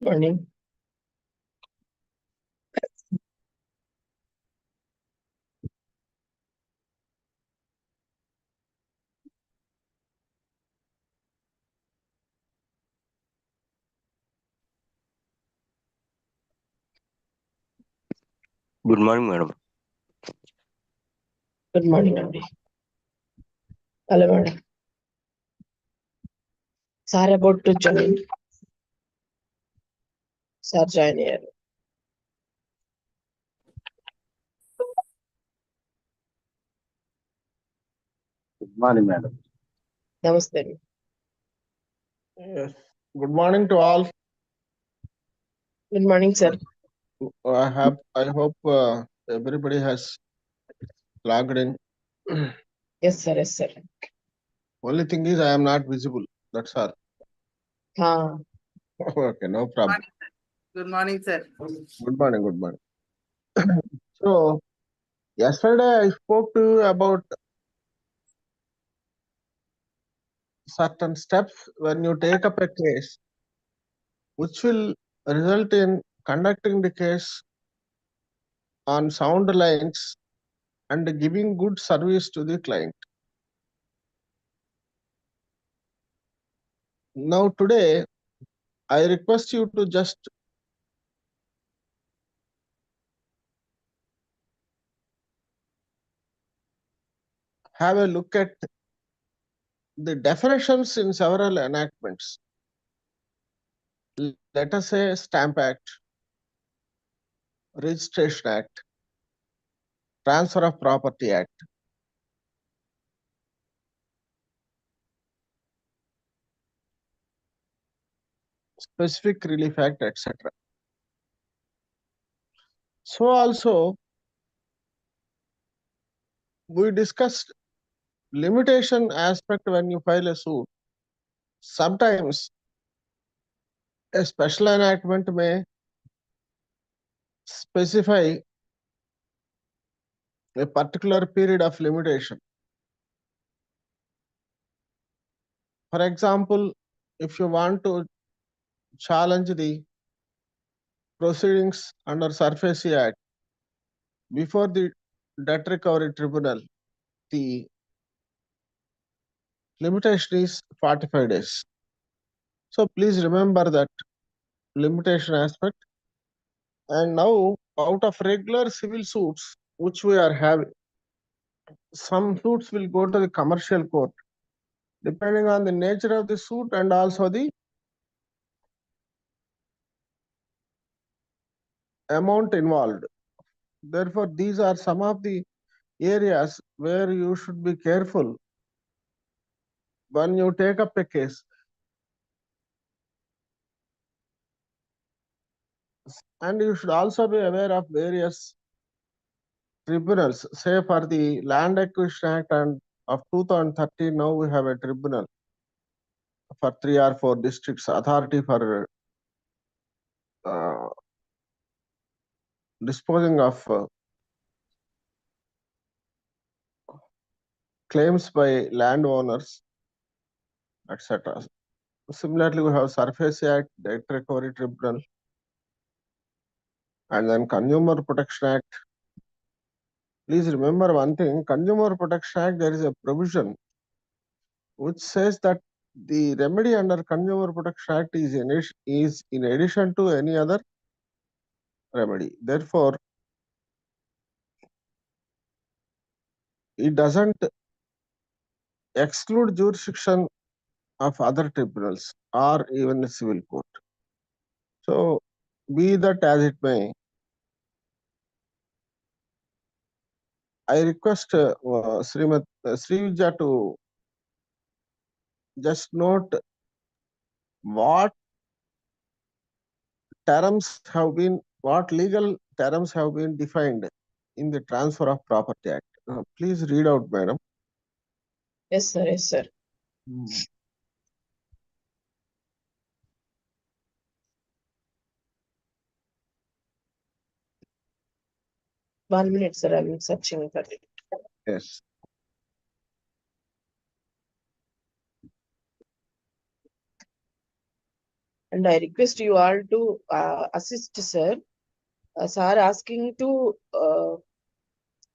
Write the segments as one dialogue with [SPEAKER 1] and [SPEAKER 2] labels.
[SPEAKER 1] Morning.
[SPEAKER 2] Good morning, madam.
[SPEAKER 1] Good morning, Andy. Hello, madam. Sir about to join. Sir join here.
[SPEAKER 3] Good morning, madam.
[SPEAKER 1] Namaste.
[SPEAKER 4] Yes. Good morning to all.
[SPEAKER 1] Good morning, sir.
[SPEAKER 4] I hope everybody has logged in.
[SPEAKER 1] Yes, sir. Yes, sir.
[SPEAKER 4] Only thing is I am not visible. That's all.
[SPEAKER 1] Ha.
[SPEAKER 4] Okay, no problem.
[SPEAKER 5] Good morning, sir.
[SPEAKER 4] Good morning. Good morning. So yesterday I spoke to you about certain steps when you take up a case, which will result in conducting the case on sound lines and giving good service to the client. Now today, I request you to just have a look at the definitions in several enactments. Let us say Stamp Act, Registration Act, Transfer of Property Act. Specific Relief Act, etc. So also, we discussed limitation aspect when you file a suit. Sometimes a special enactment may specify a particular period of limitation. For example, if you want to challenge the proceedings under Surface Act before the debt recovery tribunal, the limitation is 45 days. So please remember that limitation aspect. And now, out of regular civil suits, which we are having, some suits will go to the commercial court, depending on the nature of the suit and also the amount involved. Therefore, these are some of the areas where you should be careful when you take up a case. And you should also be aware of various tribunals. Say for the Land Acquisition Act and of 2013, now we have a tribunal for 3 or 4 districts, authority for disposing of claims by landowners, etc. Similarly, we have Surface Act, Debt Recovery Tribunal, and then Consumer Protection Act. Please remember one thing, Consumer Protection Act, there is a provision which says that the remedy under Consumer Protection Act is in addition to any other remedy. Therefore, it doesn't exclude jurisdiction of other tribunals or even the civil court. So, be that as it may, I request Srimati Srividya to just note what legal terms have been defined in the Transfer of Property Act. Please read out, madam.
[SPEAKER 1] Yes, sir. Yes, sir. One minute, sir. I'm searching for it.
[SPEAKER 4] Yes.
[SPEAKER 1] And I request you all to assist, sir. Sir asking to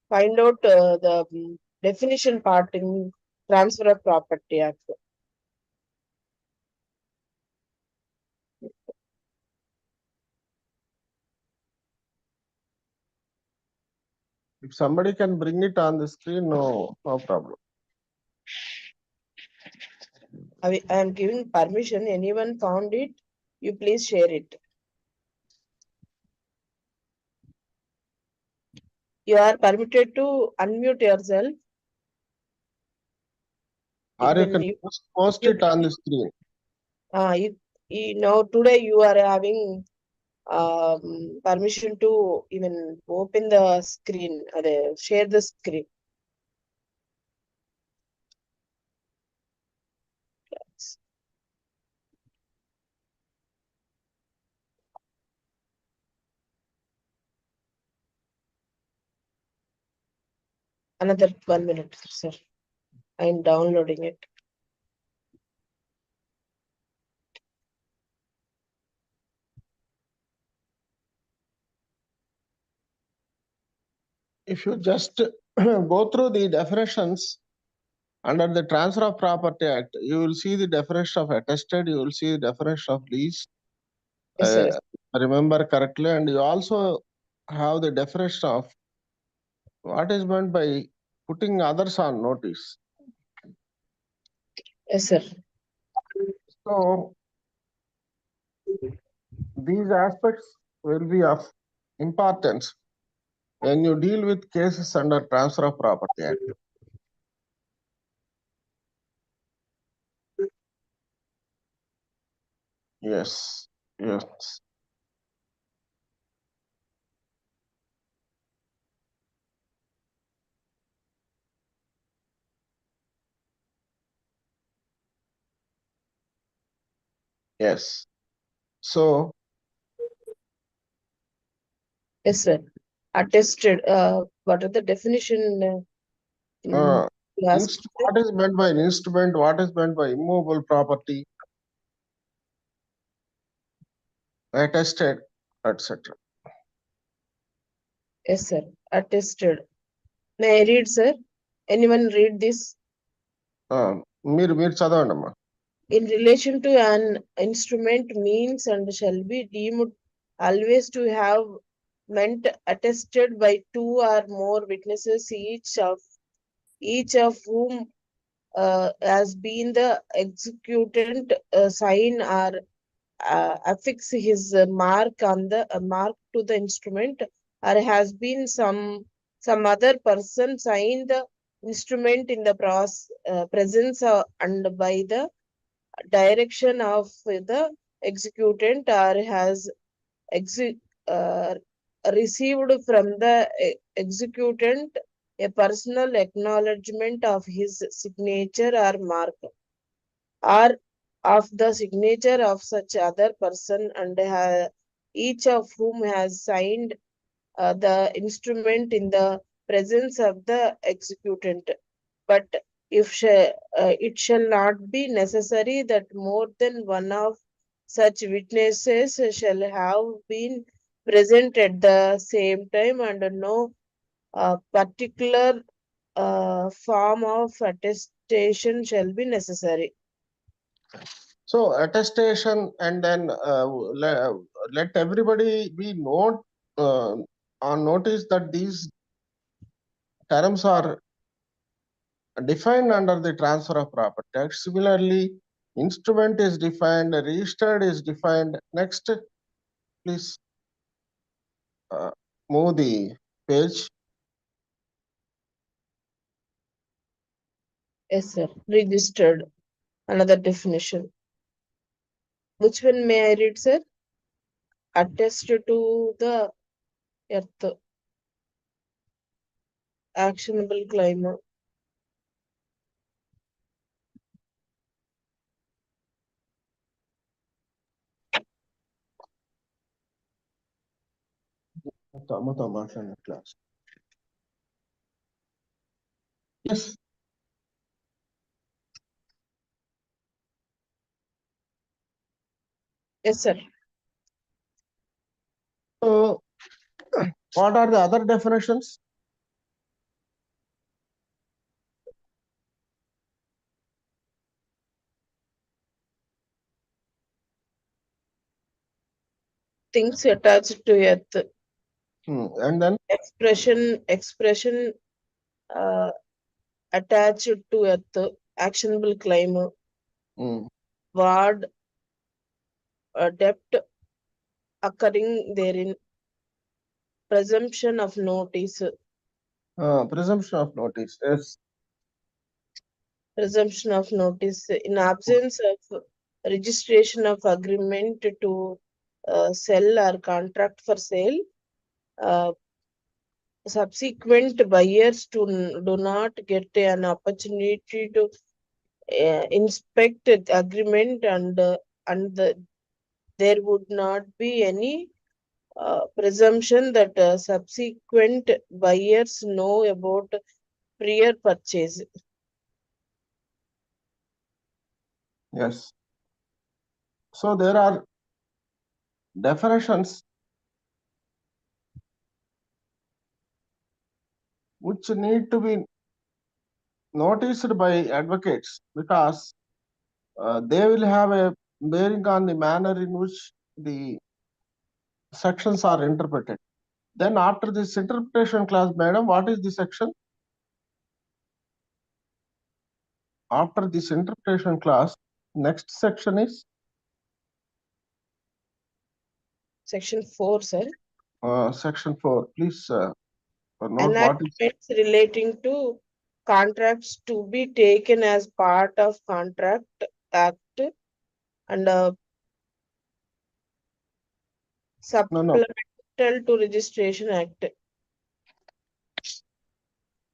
[SPEAKER 1] find out the definition part in Transfer of Property Act.
[SPEAKER 4] If somebody can bring it on the screen, no problem.
[SPEAKER 1] I am giving permission. Anyone found it? You please share it. You are permitted to unmute yourself.
[SPEAKER 4] Or you
[SPEAKER 1] When
[SPEAKER 4] can
[SPEAKER 1] you,
[SPEAKER 4] post
[SPEAKER 1] you,
[SPEAKER 4] it on the screen.
[SPEAKER 1] today you are having permission to even open the screen, share the screen. Another 1 minute, sir. I am downloading it.
[SPEAKER 4] If you just go through the definitions under the Transfer of Property Act, you will see the definition of attested, you will see the definition of lease.
[SPEAKER 1] Yes, sir.
[SPEAKER 4] Remember correctly, and you also have the definition of what is meant by putting others on notice.
[SPEAKER 1] Yes, sir.
[SPEAKER 4] So these aspects will be of importance when you deal with cases under Transfer of Property Act. Yes, yes. Yes. So,
[SPEAKER 1] Yes, sir. Attested. What are the definition?
[SPEAKER 4] what is meant by an instrument, what is meant by immovable property, attested, etc.
[SPEAKER 1] Yes, sir. Attested. May I read, sir? Anyone read this?
[SPEAKER 4] మీరు చదవండి అమ్మా.
[SPEAKER 1] In relation to an instrument means and shall be deemed always to have meant attested by two or more witnesses, each of whom has been the executant, sign or affix his mark on the mark to the instrument, or has been some other person sign the instrument in the presence and by the direction of the executant, or has uh, received from the executant a personal acknowledgement of his signature or mark, or of the signature of such other person, and each of whom has signed the instrument in the presence of the executant. But if it shall not be necessary that more than one of such witnesses shall have been present at the same time, and no particular form of attestation shall be necessary.
[SPEAKER 4] So attestation, and then let everybody be on notice that these terms are defined under the Transfer of Property Act. Similarly, instrument is defined, registered is defined. Next, please move the page.
[SPEAKER 1] Yes, sir. Registered. Another definition. Which one may I read, sir? Attested to the earth. Actionable claim.
[SPEAKER 4] Yes.
[SPEAKER 1] Yes, sir.
[SPEAKER 4] So, what are the other definitions?
[SPEAKER 1] Things attached to earth.
[SPEAKER 4] And then
[SPEAKER 1] Expression attached to earth. Actionable claim. Ward. Debt occurring therein. Presumption of notice.
[SPEAKER 4] presumption of notice. Yes.
[SPEAKER 1] Presumption of notice. In absence of registration of agreement to sell or contract for sale, subsequent buyers do not get an opportunity to inspect the agreement, and there would not be any presumption that subsequent buyers know about prior purchase.
[SPEAKER 4] Yes. So there are definitions which need to be noticed by advocates because they will have a bearing on the manner in which the sections are interpreted. Then after this interpretation class, madam, what is the section? After this interpretation class, next section is
[SPEAKER 1] Section 4, sir.
[SPEAKER 4] section 4. Please note what is.
[SPEAKER 1] Enactments relating to contracts to be taken as part of Contract Act and supplemental to Registration Act.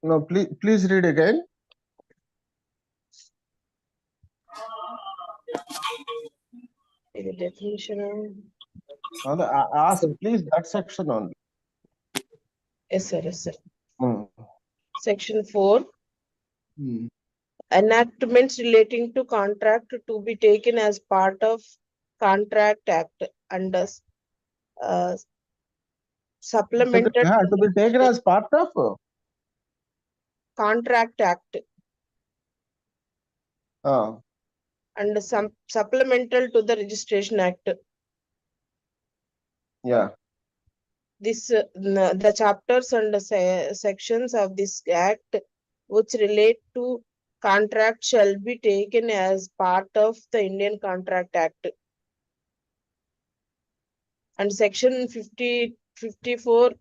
[SPEAKER 4] No, please read again.
[SPEAKER 1] The definition of...
[SPEAKER 4] Ask please that section only.
[SPEAKER 1] Yes, sir. Yes, sir.
[SPEAKER 4] Mm.
[SPEAKER 1] Section 4. Enactments relating to contract to be taken as part of Contract Act and supplemented
[SPEAKER 4] to be taken as part of
[SPEAKER 1] Contract Act
[SPEAKER 4] uh,
[SPEAKER 1] and supplemental to the Registration Act.
[SPEAKER 4] Yeah.
[SPEAKER 1] This the chapters and the sections of this act which relate to contract shall be taken as part of the Indian Contract Act. And section 54,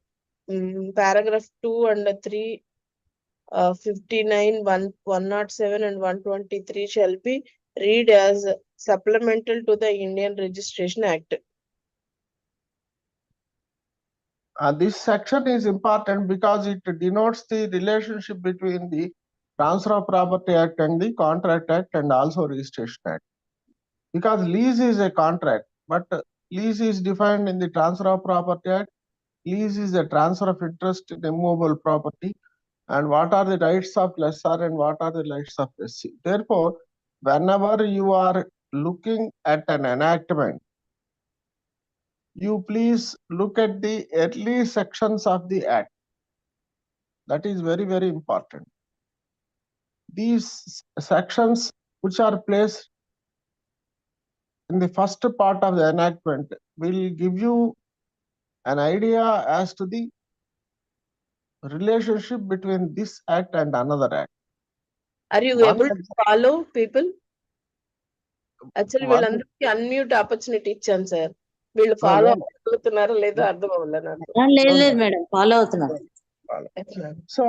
[SPEAKER 1] paragraph 2 and 3, 59, 107 and 123 shall be read as supplemental to the Indian Registration Act.
[SPEAKER 4] This section is important because it denotes the relationship between the Transfer of Property Act and the Contract Act and also Registration Act. Because lease is a contract, but lease is defined in the Transfer of Property Act. Lease is a transfer of interest in immovable property, and what are the rights of lessor and what are the rights of lessee. Therefore, whenever you are looking at an enactment, you please look at the early sections of the act. That is very, very important. These sections which are placed in the first part of the enactment will give you an idea as to the relationship between this act and another act.
[SPEAKER 1] Are you
[SPEAKER 4] One
[SPEAKER 1] able to follow people? Actually
[SPEAKER 4] What?
[SPEAKER 1] వీళ్ళందరికీ unmute opportunity ఇచ్చాను sir. వీళ్ళు follow అవుతున్నారో లేదో అర్థం అవ్వలే నాకు.
[SPEAKER 2] లేదు madam, follow అవుతున్నారు.
[SPEAKER 4] So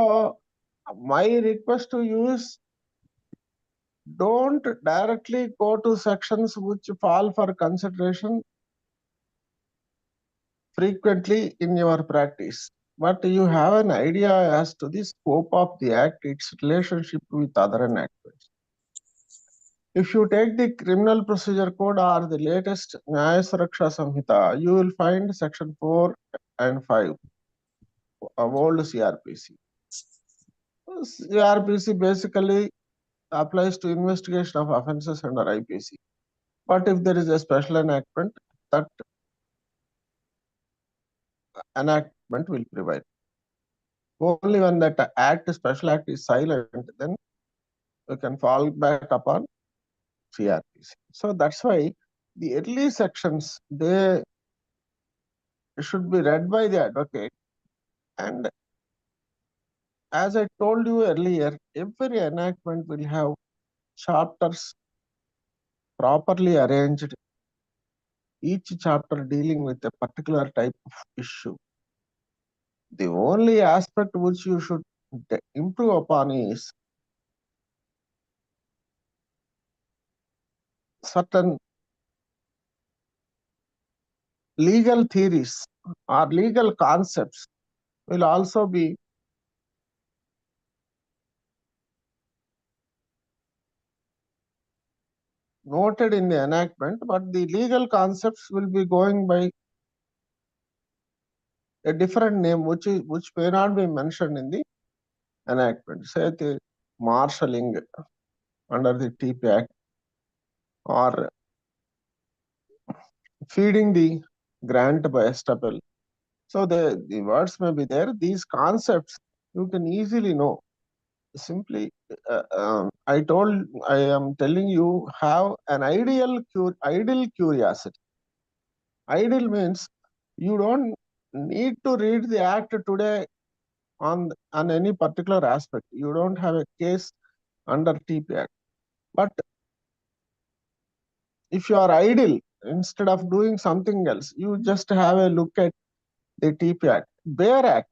[SPEAKER 4] my request to you is don't directly go to sections which fall for consideration frequently in your practice, but you have an idea as to the scope of the act, its relationship with other enactments. If you take the Criminal Procedure Code or the latest Nyaya Suraksha Samhita, you will find section 4 and 5 of old CRPC. CRPC basically applies to investigation of offences under IPC. But if there is a special enactment, that enactment will prevail. Only when that special act is silent, then we can fall back upon CRPC. So that's why the early sections, they should be read by the advocate. And as I told you earlier, every enactment will have chapters properly arranged, each chapter dealing with a particular type of issue. The only aspect which you should improve upon is certain legal theories or legal concepts will also be noted in the enactment, but the legal concepts will be going by a different name which may not be mentioned in the enactment. Say the marshalling under the TP Act, or feeding the grant by estoppel. So the words may be there. These concepts you can easily know. Simply, I am telling you, have an ideal curiosity. Ideal means you don't need to read the act today on any particular aspect. You don't have a case under TP Act. But if you are idle, instead of doing something else, you just have a look at the TP Act. Bare Act,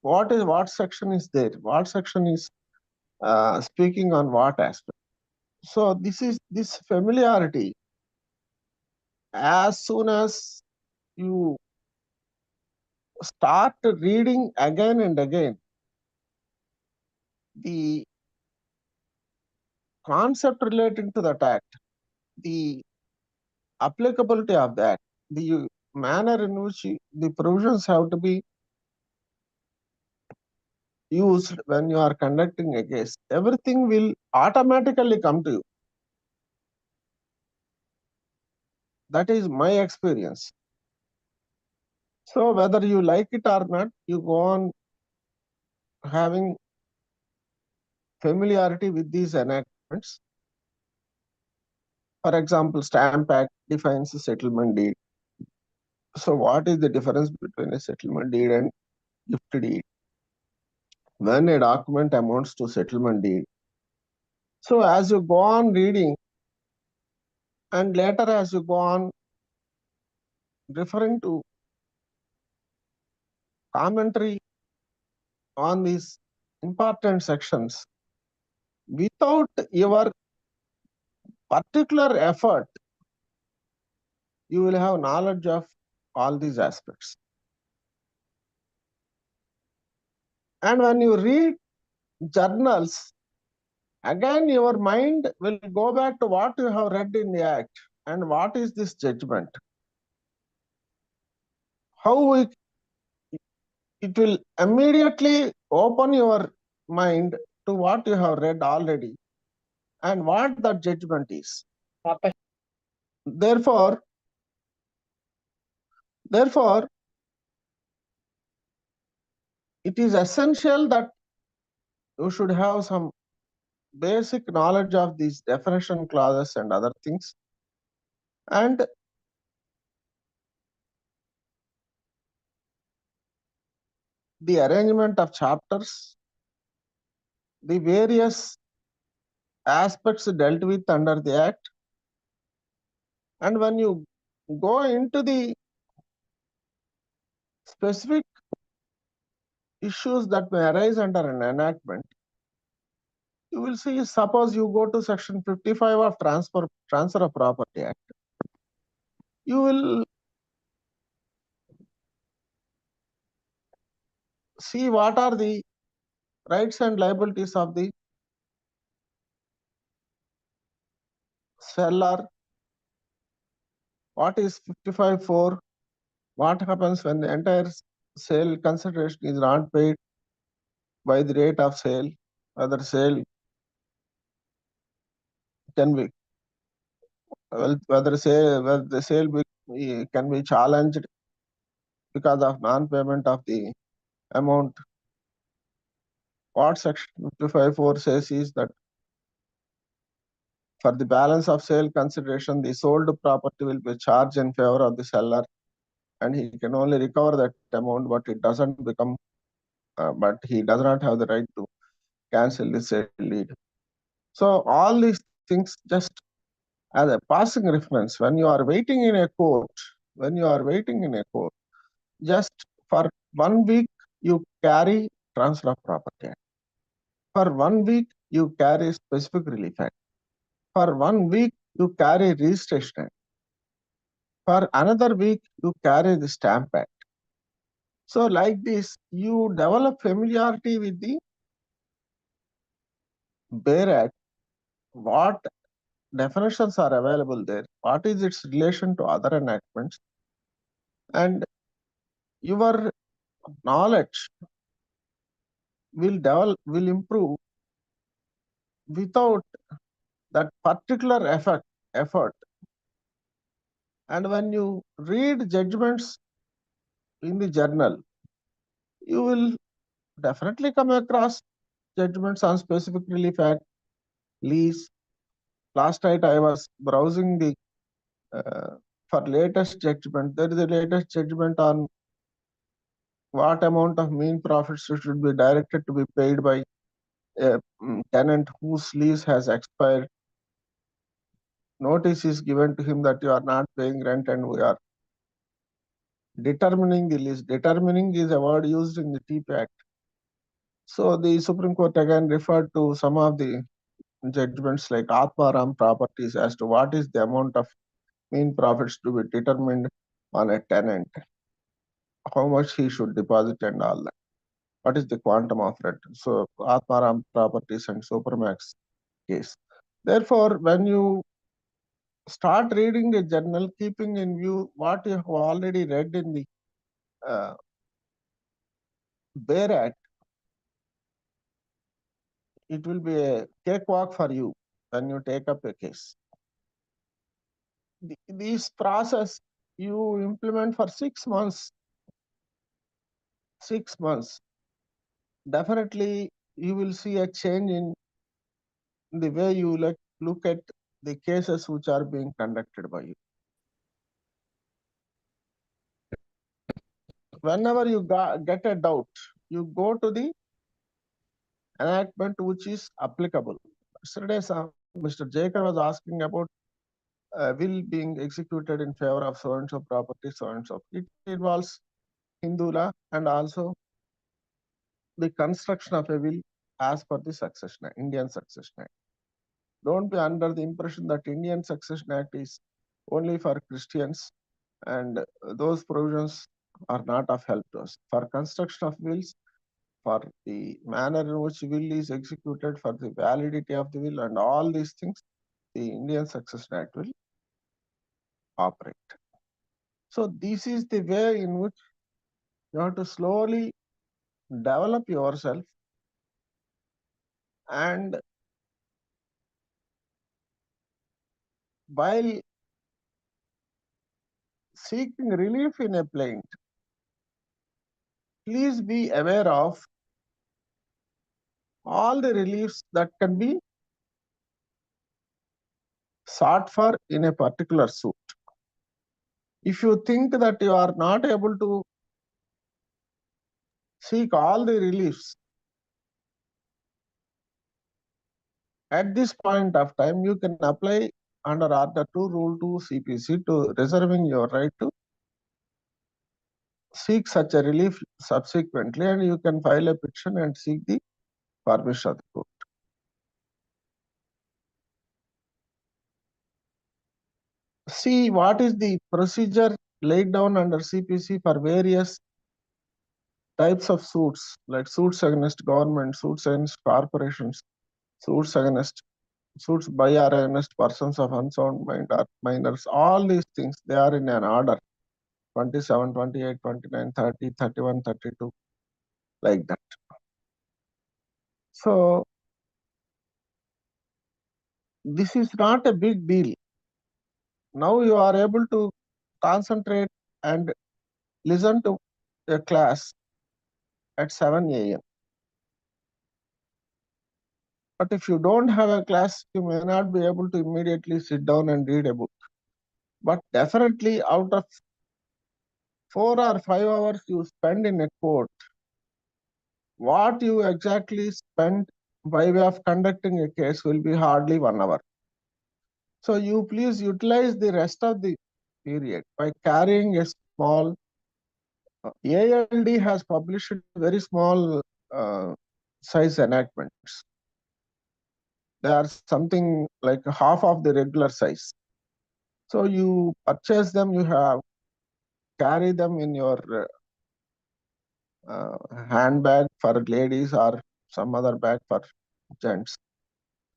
[SPEAKER 4] what section is there? What section is speaking on what aspect? So this familiarity, as soon as you start reading again and again, the concept relating to that act, the applicability of that, the manner in which the provisions have to be used when you are conducting a case, everything will automatically come to you. That is my experience. So whether you like it or not, you go on having familiarity with these enactments. For example, Stamp Act defines a settlement deed. So what is the difference between a settlement deed and gift deed? When a document amounts to settlement deed. So as you go on reading, and later as you go on referring to commentary on these important sections, without your particular effort, you will have knowledge of all these aspects. And when you read journals, again your mind will go back to what you have read in the act and what is this judgment. How it will immediately open your mind to what you have read already and what the judgment is. Therefore, it is essential that you should have some basic knowledge of these definition clauses and other things, and the arrangement of chapters, the various aspects dealt with under the act. And when you go into the specific issues that may arise under an enactment, you will see, suppose you go to section 55 of Transfer of Property Act, you will see what are the rights and liabilities of the seller, what is 55(4), what happens when the entire sale consideration is not paid by the rate of sale, whether sale can be, well, whether the sale can be challenged because of non-payment of the amount. What section 55(4) says is that for the balance of sale consideration, the sold property will be charged in favor of the seller, and he can only recover that amount, but it doesn't become, but he does not have the right to cancel the sale deed. So all these things just as a passing reference, when you are waiting in a court, just for 1 week you carry transfer of property. For 1 week you carry specific relief act. For 1 week you carry registration act. For another week you carry the stamp act. So like this, you develop familiarity with the Bear Act, what definitions are available there, what is its relation to other enactments, and your knowledge will improve without that particular effort. And when you read judgments in the journal, you will definitely come across judgments on specific relief act, lease. Last night I was browsing the for latest judgment. There is a latest judgment on what amount of mean profits should be directed to be paid by a tenant whose lease has expired. Notice is given to him that you are not paying rent and we are determining the lease. Determining is a word used in the TP Act. So the Supreme Court again referred to some of the judgments like Atmaram properties as to what is the amount of mean profits to be determined on a tenant, how much he should deposit and all that. What is the quantum of rent? So Atmaram properties and Supermax case. Therefore, when you start reading a journal, keeping in view what you have already read in the Bear Act, it will be a cakewalk for you when you take up a case. This process you implement for 6 months. 6 months. Definitely, you will see a change in the way you look at the cases which are being conducted by you. Whenever you get a doubt, you go to the enactment which is applicable. Yesterday, Mr. Jacob was asking about will being executed in favor of so and so property, so and so. It involves Hindula and also the construction of a will as per the Succession Act, Indian Succession Act. Don't be under the impression that Indian Succession Act is only for Christians and those provisions are not of help to us. For construction of wills, for the manner in which will is executed, for the validity of the will and all these things, the Indian Succession Act will operate. So this is the way in which you have to slowly develop yourself, and while seeking relief in a plaint, please be aware of all the reliefs that can be sought for in a particular suit. If you think that you are not able to seek all the reliefs at this point of time, you can apply under Order 2, Rule 2 CPC to reserving your right to seek such a relief subsequently, and you can file a petition and seek the permission of the court. See what is the procedure laid down under CPC for various types of suits, like suits against government, suits against corporations, suits by or against persons of unsound mind or minors. All these things, they are in an order 27, 28, 29, 30, 31, 32, like that. So this is not a big deal. Now you are able to concentrate and listen to a class at 7 a.m. But if you don't have a class, you may not be able to immediately sit down and read a book. But definitely out of 4 or 5 hours you spend in a court, what you exactly spend by way of conducting a case will be hardly 1 hour. So you please utilize the rest of the period by carrying a small, ALD has published very small size enactments. They are something like half of the regular size. So you purchase them, you have carry them in your handbag for ladies or some other bag for gents.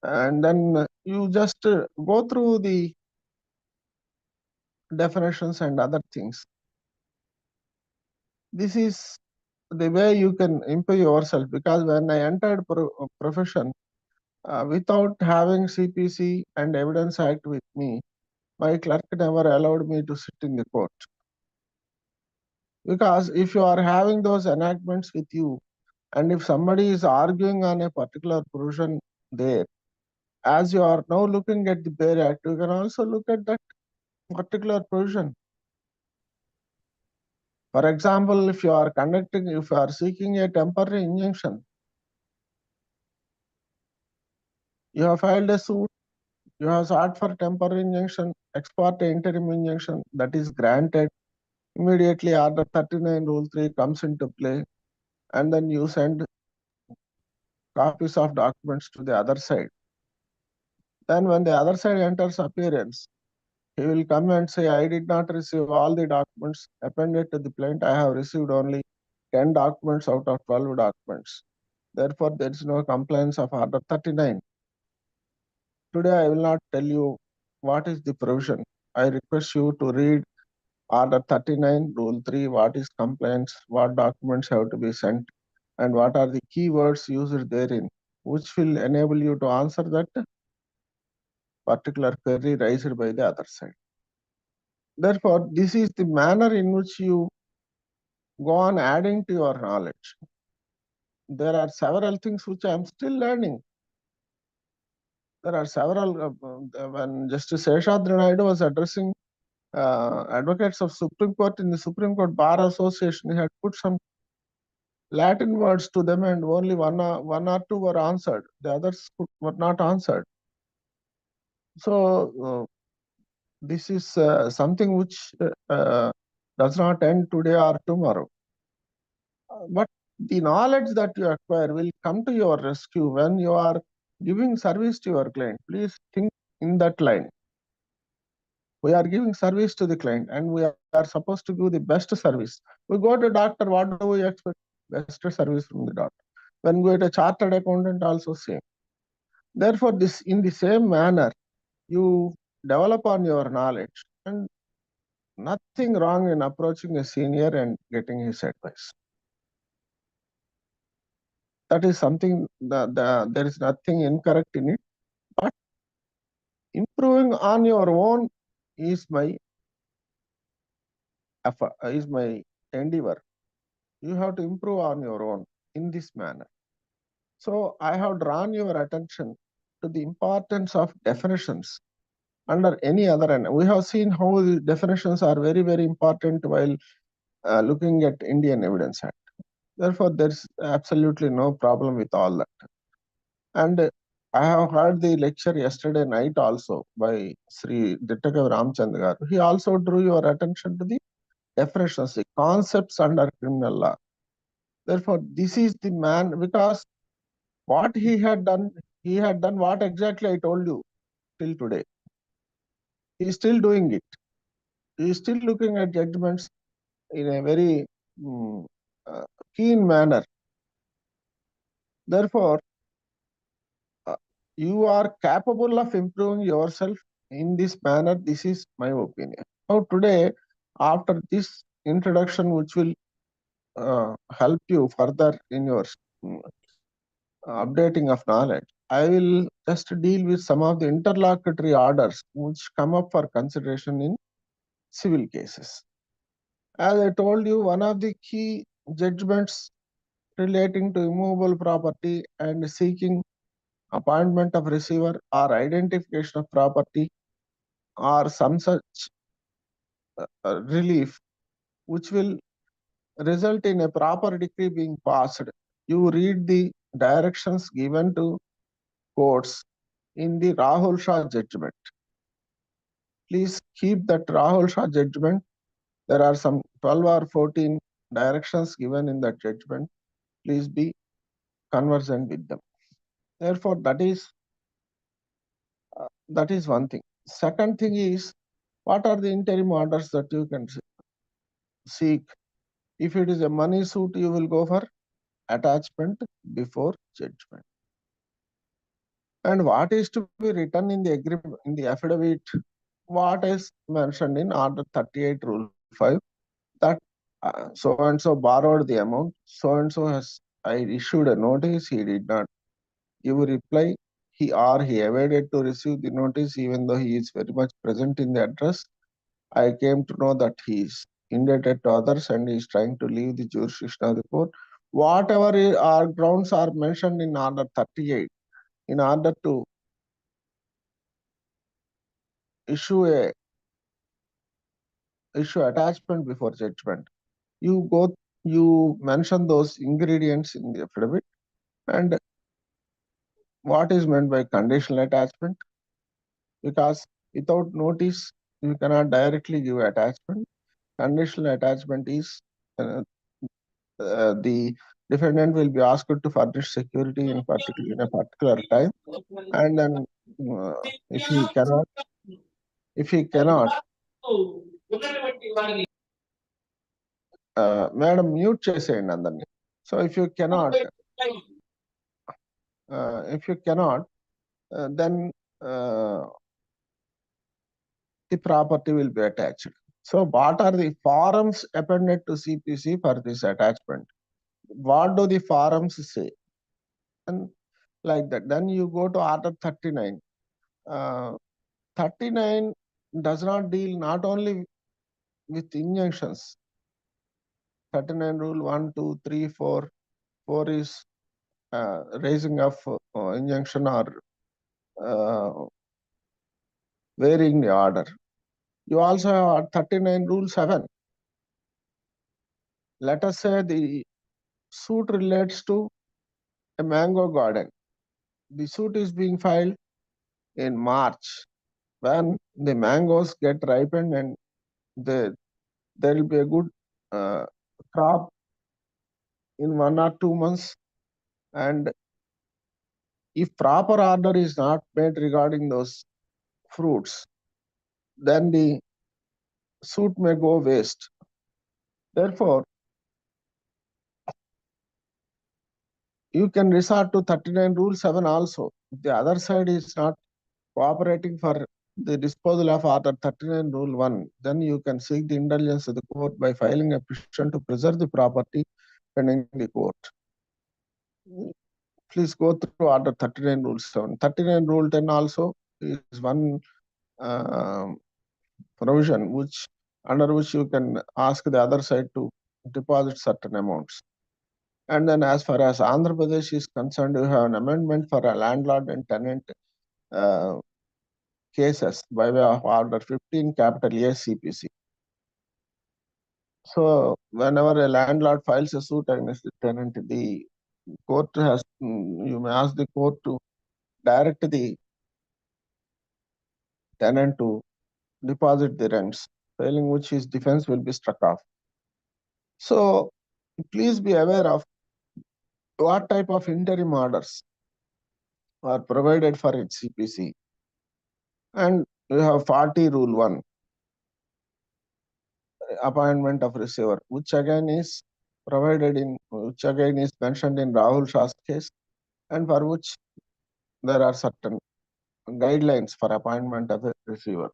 [SPEAKER 4] And then you just go through the definitions and other things. This is the way you can improve yourself, because when I entered profession, without having CPC and Evidence Act with me, my clerk never allowed me to sit in the court. Because if you are having those enactments with you, and if somebody is arguing on a particular provision there, as you are now looking at the bare act, you can also look at that particular provision. For example, if you are seeking a temporary injunction, you have filed a suit, you have sought for temporary injunction, ex parte interim injunction, that is granted. Immediately Order 39 Rule 3 comes into play, and then you send copies of documents to the other side. Then when the other side enters appearance, he will come and say, I did not receive all the documents appended to the plaint. I have received only 10 documents out of 12 documents. Therefore, there is no compliance of Order 39. Today, I will not tell you what is the provision. I request you to read Order 39, Rule 3, what is compliance, what documents have to be sent, and what are the keywords used therein, which will enable you to answer that particular query raised by the other side. Therefore, this is the manner in which you go on adding to your knowledge. There are several things which I am still learning. There are several, when Justice Seshadri Naidu was addressing advocates of Supreme Court in the Supreme Court Bar Association, he had put some Latin words to them, and only one or two were answered. The others were not answered. So this is something which does not end today or tomorrow. But the knowledge that you acquire will come to your rescue when you are giving service to your client. Please think in that line. We are giving service to the client, and we are supposed to give the best service. We go to doctor, what do we expect? Best service from the doctor. When we go to a chartered accountant, also same. Therefore, this in the same manner, you develop on your knowledge, and nothing wrong in approaching a senior and getting his advice. That is something that there is nothing incorrect in it, but improving on your own is my effort, is my endeavor. You have to improve on your own in this manner. So I have drawn your attention to the importance of definitions under any other, and we have seen how the definitions are very, very important while looking at Indian Evidence Act. Therefore, there's absolutely no problem with all that. And I have heard the lecture yesterday night also by Sri Dittaka Ramchandra. He also drew your attention to the definitions, the concepts under criminal law. Therefore, this is the man, because what he had done what exactly I told you till today. He is still doing it. He is still looking at judgments in a very keen manner. Therefore, you are capable of improving yourself in this manner. This is my opinion. Now today, after this introduction, which will help you further in your updating of knowledge, I will just deal with some of the interlocutory orders which come up for consideration in civil cases. As I told you, one of the key judgments relating to immovable property and seeking appointment of receiver or identification of property or some such relief which will result in a proper decree being passed. You read the directions given to courts in the Rahul Shah judgment. Please keep that Rahul Shah judgment. There are some 12 or 14 directions given in that judgment. Please be conversant with them. Therefore, that is one thing. Second thing is, what are the interim orders that you can seek? If it is a money suit, you will go for attachment before judgment. And what is to be written in the agreement, in the affidavit, what is mentioned in order 38 rule 5, that so and so borrowed the amount, so and so has I issued a notice, he did not give a reply, he evaded to receive the notice even though he is very much present in the address. I came to know that he is indebted to others and he is trying to leave the jurisdiction of the court. Whatever our grounds are mentioned in order 38, in order to issue attachment before judgment, you mention those ingredients in the affidavit. And what is meant by conditional attachment? Because without notice, you cannot directly give attachment. Conditional attachment is the defendant will be asked to furnish security in a particular time, and then if he cannot, madam mute చేసేయండి అందరినీ. So if you cannot, then the property will be attached. So what are the forms appended to CPC for this attachment? What do the forms say? And like that, then you go to order 39. 39 does not deal not only with injunctions. 39 rule 1, 2, 3, 4. 4 is raising of injunction or varying the order. You also have 39 rule 7. Let us say the suit relates to a mango garden. The suit is being filed in March, when the mangoes get ripened and there will be a good crop in 1 or 2 months. And if proper order is not made regarding those fruits, then the suit may go waste. Therefore, you can resort to 39 rule 7 also. If the other side is not cooperating for the disposal of order 39 rule 1, then you can seek the indulgence of the court by filing a petition to preserve the property pending the court. Please go through order 39 rule 7. 39 rule 10 also is one provision under which you can ask the other side to deposit certain amounts. And then as far as Andhra Pradesh is concerned, you have an amendment for a landlord and tenant cases by way of order 15 capital A CPC. So whenever a landlord files a suit against the tenant, the court has, you may ask the court to direct the tenant to deposit the rents, failing which his defense will be struck off. So please be aware of what type of interim orders are provided for its CPC. And you have 40 rule 1, appointment of receiver, which again is mentioned in Rahul Shah's case, and for which there are certain guidelines for appointment of a receiver.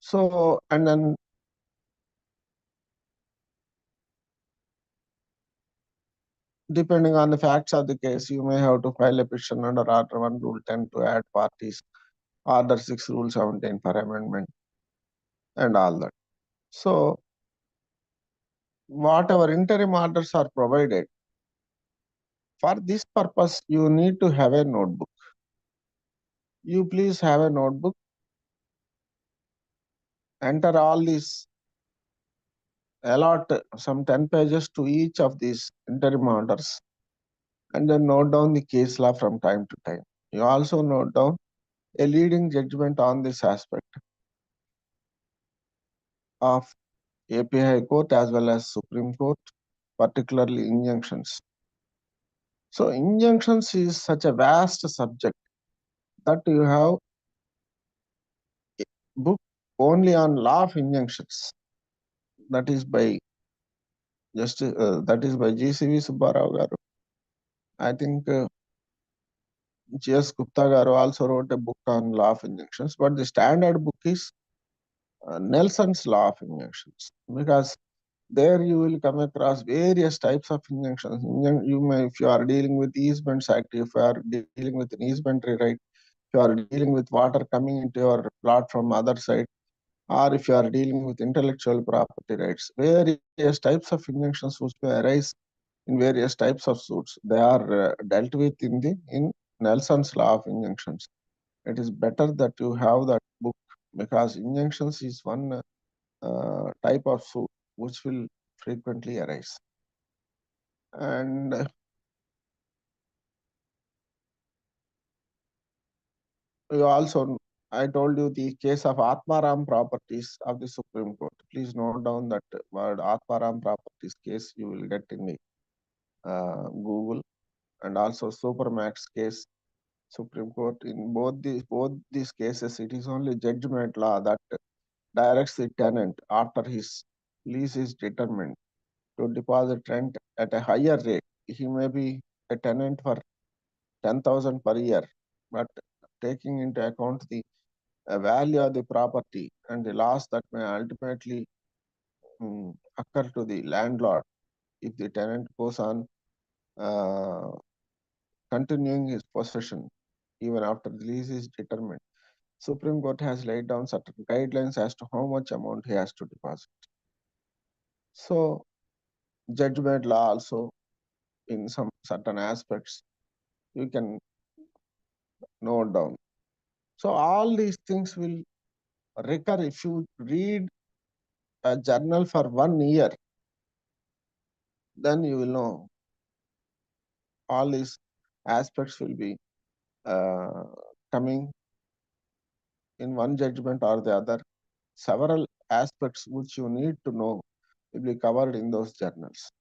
[SPEAKER 4] So, and then depending on the facts of the case, you may have to file a petition under order 1 rule 10 to add parties, order 6 rule 17 for amendment. and all that. So whatever interim orders are provided, for this purpose, you need to have a notebook. You please have a notebook, enter all these, allot some 10 pages to each of these interim orders, and then note down the case law from time to time. You also note down a leading judgment on this aspect of AP High Court as well as Supreme Court, particularly injunctions. So injunctions is such a vast subject that you have a book only on law of injunctions. That is by GCV Subbarao garu. I think G.S. Gupta garu also wrote a book on law of injunctions, but the standard book is Nelson's Law of Injunctions, because there you will come across various types of injunctions. You may, if you are dealing with Easements Act, if you are dealing with an easementary right, if you are dealing with water coming into your plot from other side, or if you are dealing with intellectual property rights, various types of injunctions which may arise in various types of suits, they are dealt with in Nelson's Law of Injunctions. It is better that you have that book, because injunctions is one type of suit which will frequently arise. And you also, I told you the case of Atmaram Properties of the Supreme Court. Please note down that word Atmaram Properties case you will get in the Google, and also Supermax case, Supreme Court. In both these cases, it is only judgment law that directs the tenant after his lease is determined to deposit rent at a higher rate. He may be a tenant for 10,000 per year, but taking into account the value of the property and the loss that may ultimately occur to the landlord if the tenant goes on continuing his possession even after the lease is determined. Supreme Court has laid down certain guidelines as to how much amount he has to deposit. So judgment law also, in some certain aspects, you can note down. So all these things will recur if you read a journal for 1 year, then you will know all these aspects will be coming in one judgment or the other. Several aspects which you need to know will be covered in those journals.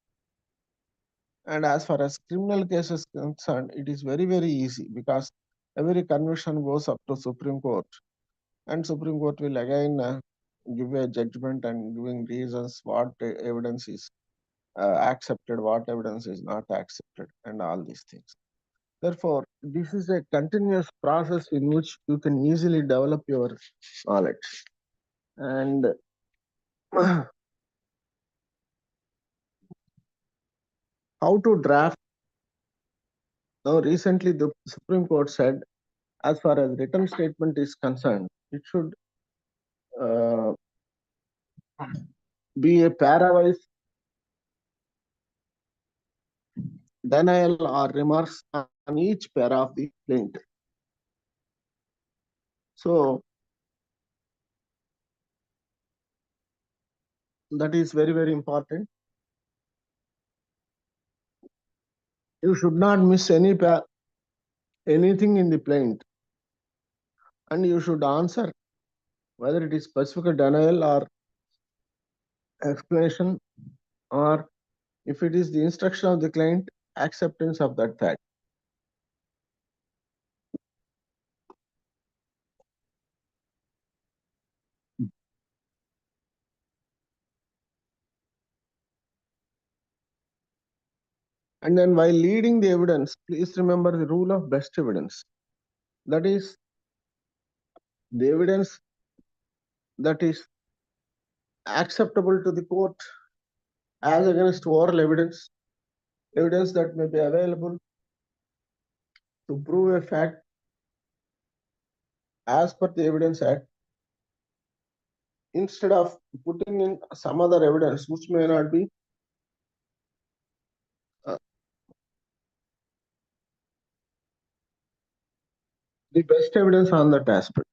[SPEAKER 4] And as far as criminal cases concerned, it is very, very easy, because every conviction goes up to Supreme Court, and Supreme Court will again give a judgment and giving reasons what evidence is accepted, what evidence is not accepted, and all these things. Therefore, this is a continuous process in which you can easily develop your knowledge. And how to draft? Now, recently the Supreme Court said, as far as written statement is concerned, it should be a parawise denial or remarks on each para of the plaintiff. So that is very, very important. You should not miss anything in the plaint, and you should answer whether it is specific denial or explanation, or if it is the instruction of the client, acceptance of that fact. And then while leading the evidence, please remember the rule of best evidence. That is, the evidence that is acceptable to the court as against oral evidence, evidence that may be available to prove a fact as per the Evidence Act, instead of putting in some other evidence which may not be the best evidence on that aspect.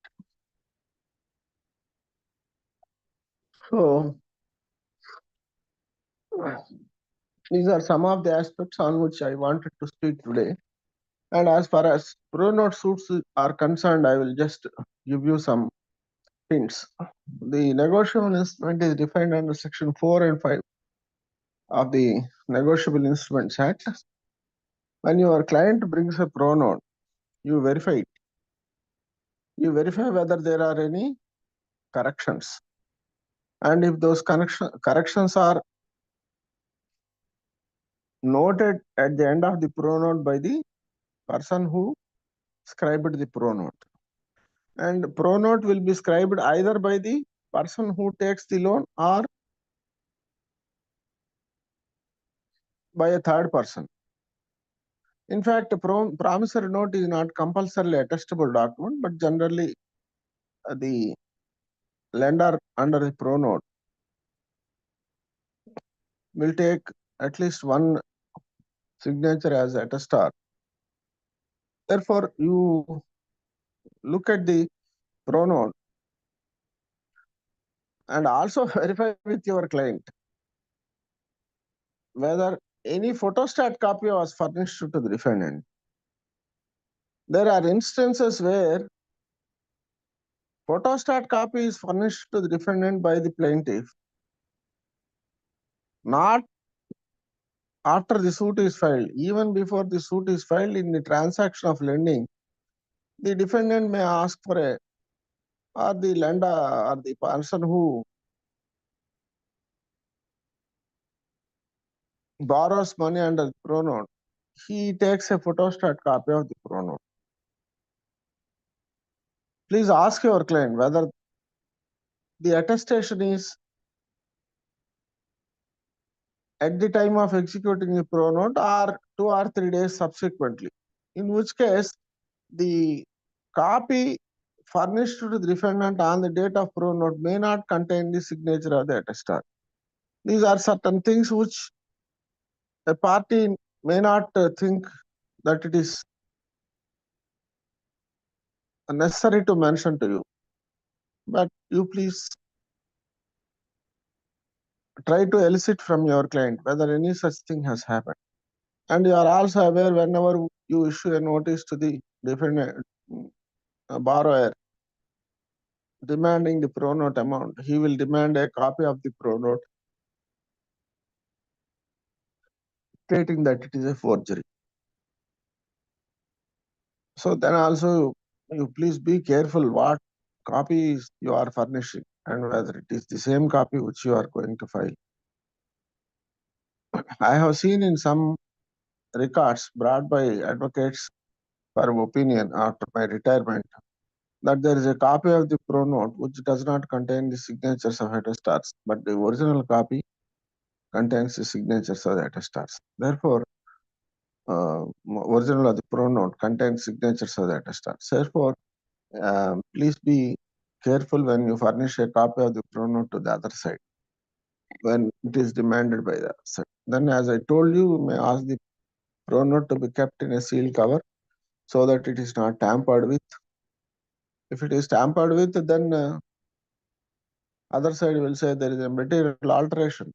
[SPEAKER 4] So these are some of the aspects on which I wanted to speak today. And as far as pro note suits are concerned, I will just give you some hints. The negotiable instrument is defined under section 4 and 5 of the Negotiable Instruments Act. When your client brings a pro note, you verify it. You verify whether there are any corrections. And if those corrections are noted at the end of the pro note by the person who scribed the pro note. And pro note will be scribed either by the person who takes the loan or by a third person. In fact, promissory note is not compulsorily attestable document, but generally the lender under the pro note will take at least one signature as attestor. Therefore, you look at the pro note and also verify with your client whether any photostat copy was furnished to the defendant. There are instances where photostat copy is furnished to the defendant by the plaintiff, not after the suit is filed. Even before the suit is filed, in the transaction of lending, the defendant may ask for a, or the lender or the person who borrows money under the pro note, he takes a photostat copy of the pro note. Please ask your client whether the attestation is at the time of executing the pro note or 2 or 3 days subsequently, in which case the copy furnished to the defendant on the date of pro note may not contain the signature of the attestor. These are certain things which a party may not think that it is necessary to mention to you, but you please try to elicit from your client whether any such thing has happened. And you are also aware, whenever you issue a notice to the defendant, borrower demanding the pro note amount, he will demand a copy of the pro note stating that it is a forgery. So then also you please be careful what copies you are furnishing and whether it is the same copy which you are going to file. I have seen in some records brought by advocates for opinion after my retirement that there is a copy of the pro note which does not contain the signatures of attestors, but the original copy contains the signatures of the attestors. Therefore, original of the pro note contains signatures of the attestors. Therefore, please be careful when you furnish a copy of the pro note to the other side when it is demanded by the other side. Then, as I told you, you may ask the pro note to be kept in a sealed cover so that it is not tampered with. If it is tampered with, then other side will say there is a material alteration,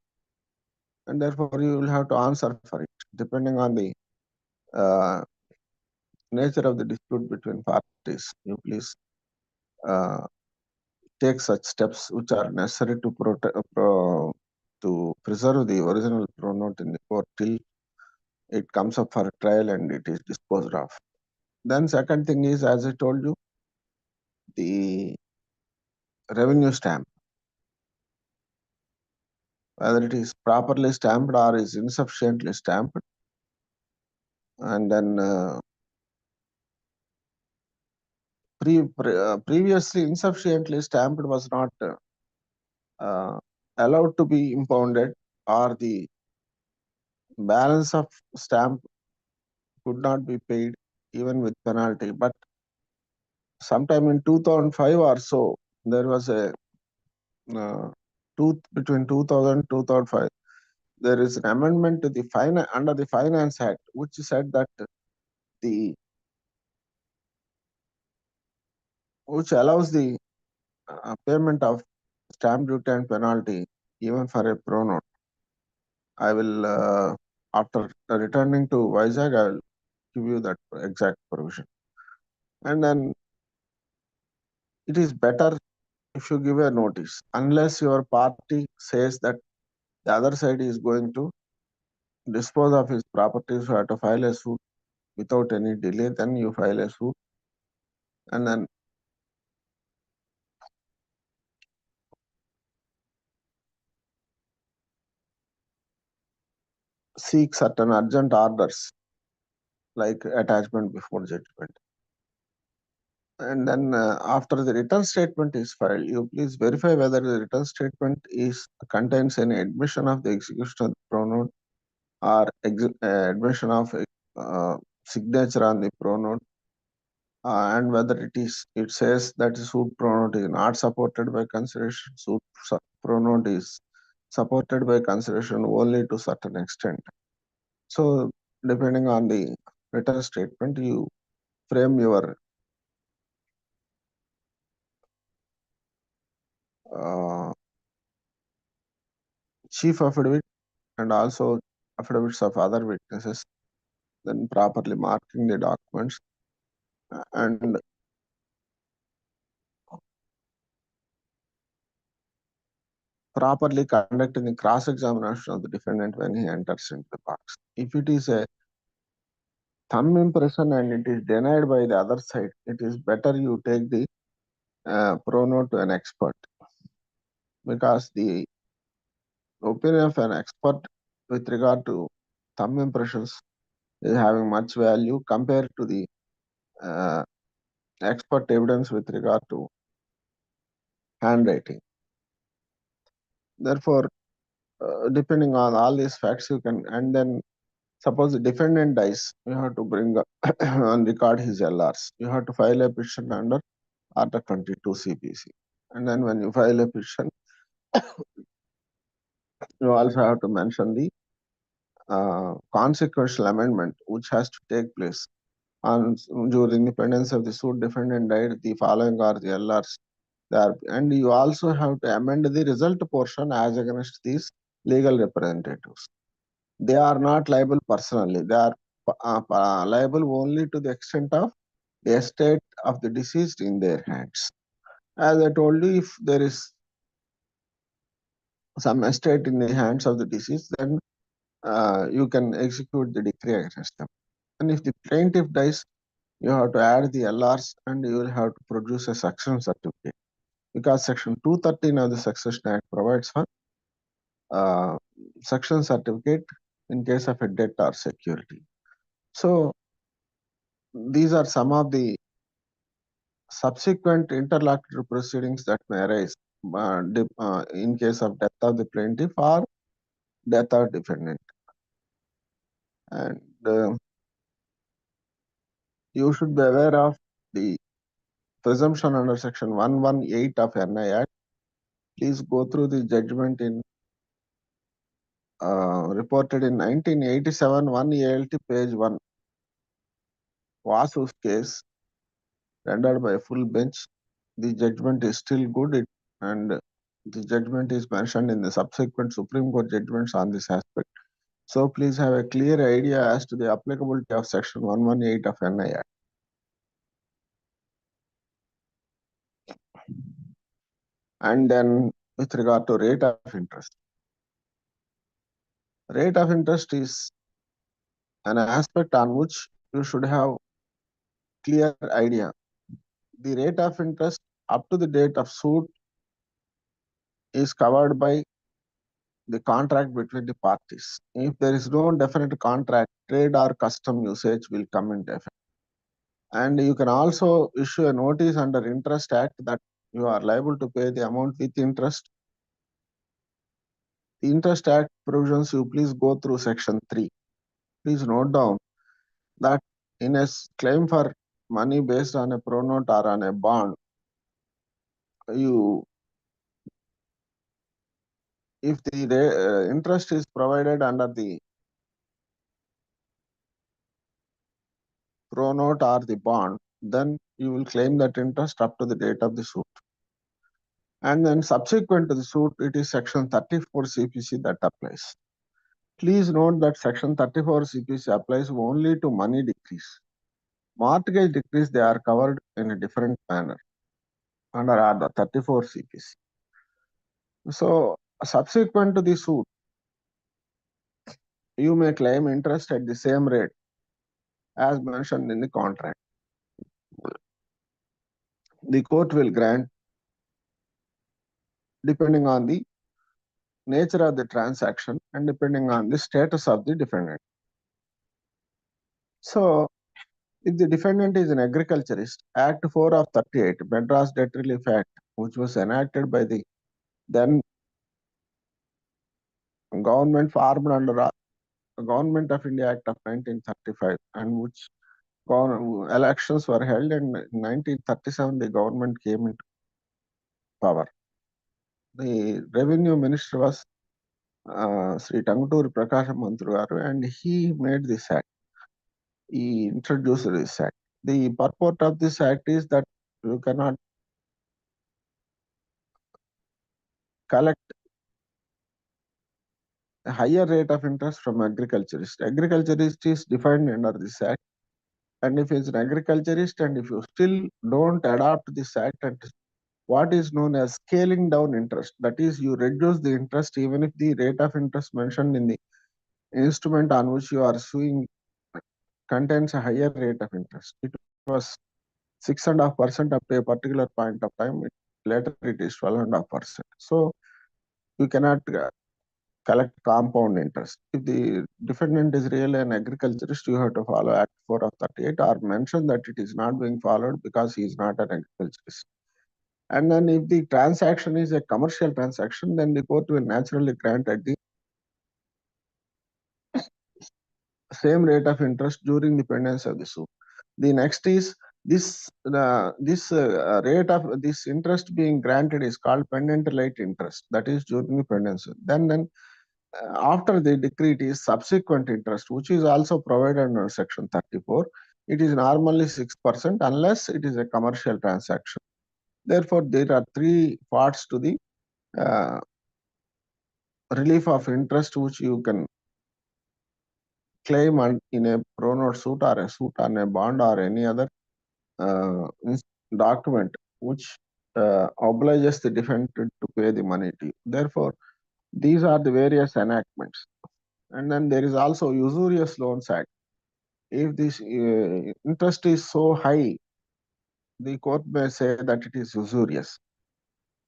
[SPEAKER 4] and therefore you will have to answer for it, depending on the nature of the dispute between parties. You please take such steps which are necessary to to preserve the original pro note in the court till it comes up for trial and it is disposed of. Then second thing is, as I told you, the revenue stamp, whether it is properly stamped or is insufficiently stamped, and then previously insufficiently stamped was not allowed to be impounded, or the balance of stamp could not be paid even with penalty. But sometime in 2005 or so, there was a between 2000 2005, there is an amendment to the under the Finance Act, which said that which allows the payment of stamp duty and penalty even for a pro note. I will, after returning to Vizag, I will give you that exact provision. And then it is better if you give a notice, unless your party says that the other side is going to dispose of his properties, you have to file a suit without any delay, then you file a suit. And then seek certain urgent orders like attachment before judgment. And then after the return statement is filed, you please verify whether the return statement contains any admission of the execution of the pro note or admission of signature on the pro note, and whether it says that the suit pro note is not supported by consideration, pro note is supported by consideration only to certain extent. So depending on the return statement, you frame your chief affidavit and also affidavits of other witnesses, then properly marking the documents and properly conducting the cross-examination of the defendant when he enters into the box. If it is a thumb impression and it is denied by the other side, it is better you take the pro note to an expert, because the opinion of an expert with regard to thumb impressions is having much value compared to the expert evidence with regard to handwriting. Therefore, depending on all these facts, you can, and then suppose the defendant dies, you have to bring and record his LRs. You have to file a petition under Article 22 CPC. And then when you file a petition, you also have to mention the consequential amendment which has to take place on during the pendency of the suit. Defendant died, the following are the LRs there, and you also have to amend the result portion as against these legal representatives. They are not liable personally, they are liable only to the extent of the estate of the deceased in their hands. As I told you, if there is some estate in the hands of the deceased, then you can execute the decree against them. And if the plaintiff dies, you have to add the LRs and you will have to produce a succession certificate, because Section 213 of the Succession Act provides for succession certificate in case of a death or security. So these are some of the subsequent interlocutory proceedings that may arise in case of death of the plaintiff or death of defendant. And you should be aware of the presumption under Section 118 of NI Act. Please go through the judgment in reported in 1987 1 ALT page 1, Vasu's case, rendered by a full bench. The judgment is still good, and the judgment is mentioned in the subsequent Supreme Court judgments on this aspect. So please have a clear idea as to the applicability of Section 118 of NI Act. And then with regard to rate of interest. Rate of interest is an aspect on which you should have clear idea. The rate of interest up to the date of suit is covered by the contract between the parties. If there is no definite contract, trade or custom usage will come into effect. And you can also issue a notice under Interest Act that you are liable to pay the amount with interest. The Interest Act provisions, you please go through Section 3. Please note down that in a claim for money based on a pro note or on a bond, you if the interest is provided under the pro note or the bond, then you will claim that interest up to the date of the suit. And then subsequent to the suit, it is section 34 CPC that applies. Please note that section 34 CPC applies only to money decrees. Mortgage decrees, they are covered in a different manner under the 34 CPC. So subsequent to the suit, you may claim interest at the same rate as mentioned in the contract. The court will grant depending on the nature of the transaction and depending on the status of the defendant. So, if the defendant is an agriculturist, Act 4 of 38, Madras Debt Relief Act, which was enacted by the then government formed under Government of India Act of 1935, and which elections were held, and in 1937 the government came into power. The revenue minister was Sri Tanguturi Prakasha Mantru garu, and he made this act. He introduced this act. The purport of this act is that you cannot collect a higher rate of interest from agriculturist. Agriculturist is defined under this act, and if it's an agriculturist and if you still don't adopt this act and what is known as scaling down interest, that is, you reduce the interest even if the rate of interest mentioned in the instrument on which you are suing contains a higher rate of interest. It was 6.5% up to a particular point of time. Later it is 12.5%. So you cannot collect compound interest. If the defendant is really an agriculturist, you have to follow Act 4 of 38 or mention that it is not being followed because he is not an agriculturist. And then if the transaction is a commercial transaction, then the court will naturally grant at the same rate of interest during the pendency of the suit. The next is this rate of this interest being granted is called pendent late interest. That is during the pendency. Then after the decree, it is subsequent interest, which is also provided under section 34. It is normally 6% unless it is a commercial transaction. Therefore, there are three parts to the relief of interest which you can claim in a pro note suit or a suit on a bond or any other document which obliges the defendant to pay the money to you. Therefore, these are the various enactments. And then there is also usurious loans act. If this interest is so high, the court may say that it is usurious.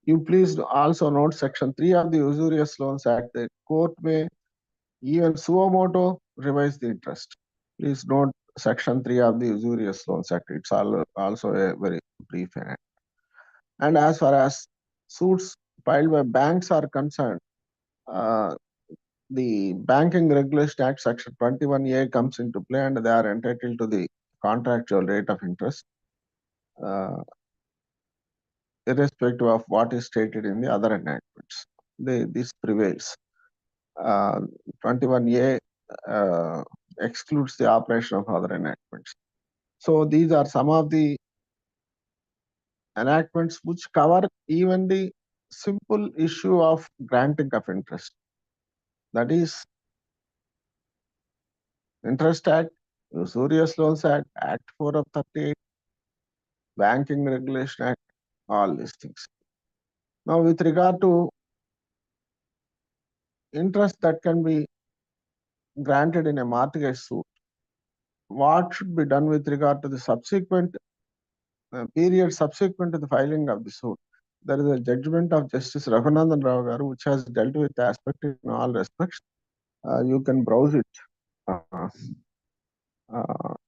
[SPEAKER 4] You please also note section 3 of the usurious loans act. The court may even suo moto revise the interest. Please note section 3 of the usurious loans act. It's also a very brief act. And as far as suits filed by banks are concerned, the Banking Regulation Act section 21A comes into play, and they are entitled to the contractual rate of interest, irrespective of what is stated in the other enactments. This prevails. 21A excludes the operation of other enactments. So these are some of the enactments which cover even the simple issue of granting of interest. That is Interest Act, Usurious Loans Act, Act 4 of 38, Banking Regulation Act, all these things. Now, with regard to interest that can be granted in a mortgage suit, what should be done with regard to the subsequent period subsequent to the filing of the suit? There is a judgment of Justice Raghunandan Rao garu which has dealt with the aspect in all respects. You can browse it.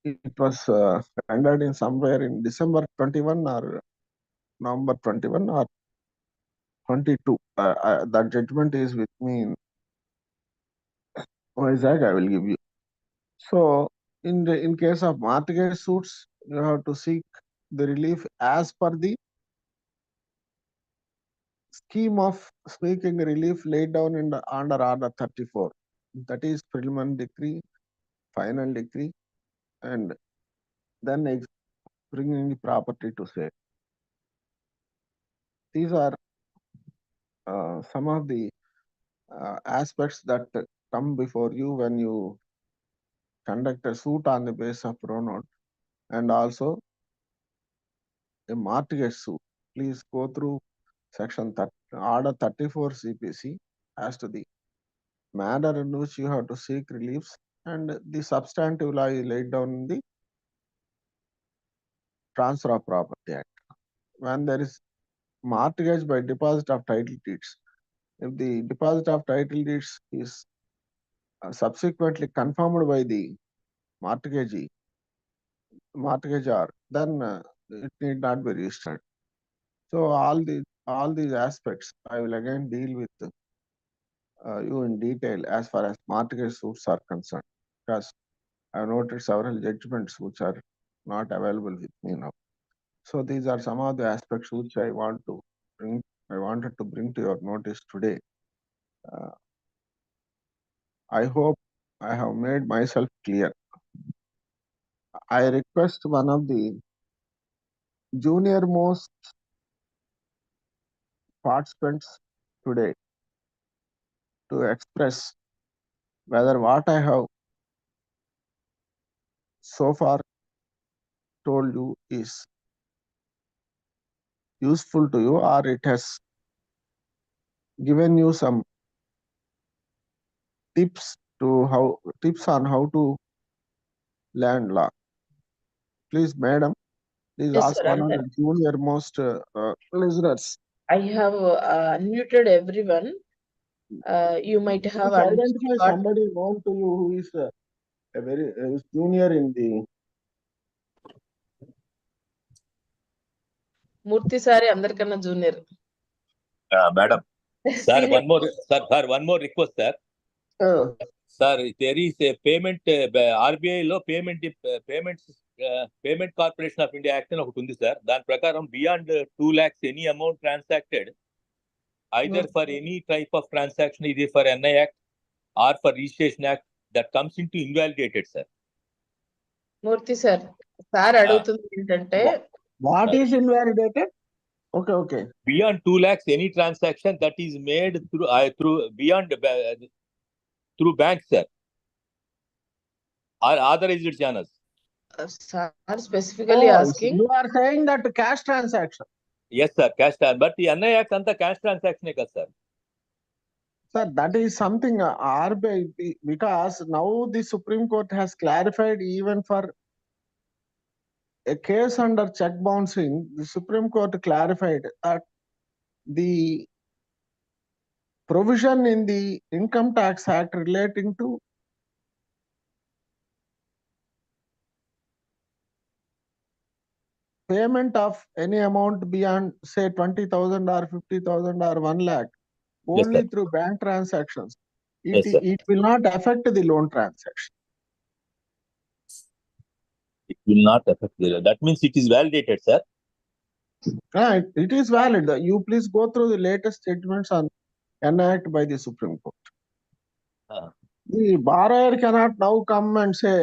[SPEAKER 4] It was rendered in somewhere in December 21 or November 21 or 22. That judgment is with me in Vizag. I will give you. So, in case of mortgage suits, you have to seek the relief as per the scheme of seeking relief laid down in under Order 34. That is preliminary decree, final decree, and then bringing the property to sale. These are some of the aspects that come before you when you conduct a suit on the basis of pro note, and also a mortgage suit. Please go through section Order 34 CPC as to the manner in which you have to seek reliefs, and the substantive law is laid down in the Transfer of Property Act. When there is mortgage by deposit of title deeds, if the deposit of title deeds is subsequently confirmed by the mortgagee, mortgagor, then it need not be registered. So all these aspects I will again deal with you in detail as far as mortgage suits are concerned, because I have noted several judgments which are not available with me now. So these are some of the aspects which I wanted to bring to your notice today. I hope I have made myself clear. I request one of the junior most participants today to express whether what I have so far told you is useful to you, or it has given you some tips on how to learn law. Please, madam, please
[SPEAKER 1] Yes,
[SPEAKER 4] ask
[SPEAKER 1] sir.
[SPEAKER 4] one of the junior most listeners.
[SPEAKER 1] I have unmuted everyone. You might have
[SPEAKER 4] Please identify
[SPEAKER 1] got
[SPEAKER 4] somebody known to you who is a very junior in the.
[SPEAKER 1] Murthy sari అందరికన్నా junior.
[SPEAKER 6] Madam, sir,
[SPEAKER 1] Senior.
[SPEAKER 6] one more request, sir. Sir, there is a payment, RBI లో payment corporation of India act అని ఒకటి ఉంది sir. దాని ప్రకారం beyond 2 lakhs any amount transacted either for any type of transaction, ఇది for NI act or for registration act, that comes into invalidated sir.
[SPEAKER 1] Murthy sir అడుగుతుంది ఏంటంటే
[SPEAKER 4] What is invalidated? Okay.
[SPEAKER 6] Beyond 2 lakhs any transaction that is made through beyond through banks, sir, or authorized channels.
[SPEAKER 1] Sir specifically asking.
[SPEAKER 4] You are saying that cash transaction.
[SPEAKER 6] Yes, sir, cash transaction. But the NI Act anta cash transaction e kada, sir.
[SPEAKER 4] Sir, that is something RBI, because now the Supreme Court has clarified even for a case under check bouncing, the Supreme Court clarified that the provision in the Income Tax Act relating to payment of any amount beyond, say, 20,000 or 50,000 or 1 lakh, only
[SPEAKER 6] Yes,
[SPEAKER 4] through bank transactions,
[SPEAKER 6] Yes, sir.
[SPEAKER 4] it will not affect the loan transaction.
[SPEAKER 6] It will not affect the. That means it is validated, sir.
[SPEAKER 4] Right, it is valid. You please go through the latest judgments on enact by the Supreme Court. The borrower cannot now come and say,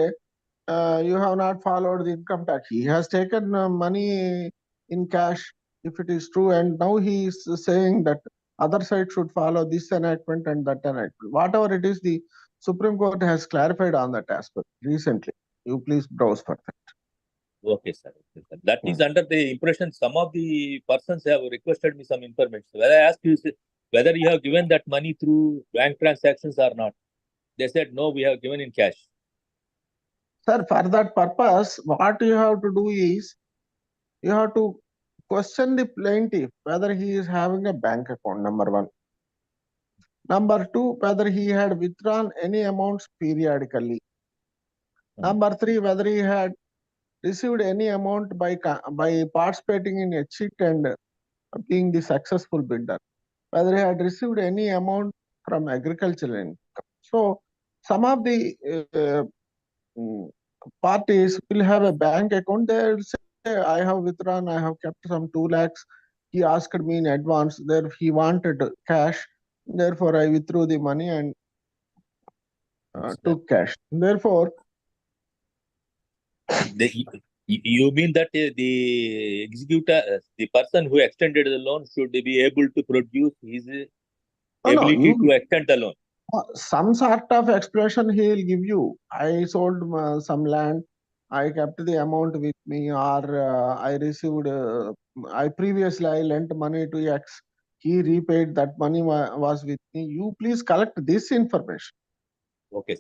[SPEAKER 4] you have not followed the income tax. He has taken money in cash, if it is true, and now he is saying that other side should follow this enactment and that enactment. Whatever it is, the Supreme Court has clarified on that aspect recently. You please browse for that.
[SPEAKER 6] Okay, sir. That is under the impression some of the persons have requested me some information. When I asked you whether you have given that money through bank transactions or not, they said no, we have given in cash.
[SPEAKER 4] Sir, for that purpose, what you have to do is, you have to question the plaintiff whether he is having a bank account, number one. Number two, whether he had withdrawn any amounts periodically. Number three, whether he had received any amount by participating in a cheat and being the successful bidder. Whether he had received any amount from agricultural income. So some of the parties will have a bank account. They will say, I have withdrawn, I have kept some 2 lakhs he asked me in advance, there he wanted cash, therefore I withdrew the money and took cash. Therefore,
[SPEAKER 6] You mean that the executor, the person who extended the loan should be able to produce his ability to extend the loan?
[SPEAKER 4] Some sort of expression he will give you. I sold some land, I kept the amount with me, or I received, I previously lent money to X, he repaid, that money was with me. You please collect this information.
[SPEAKER 6] Okay.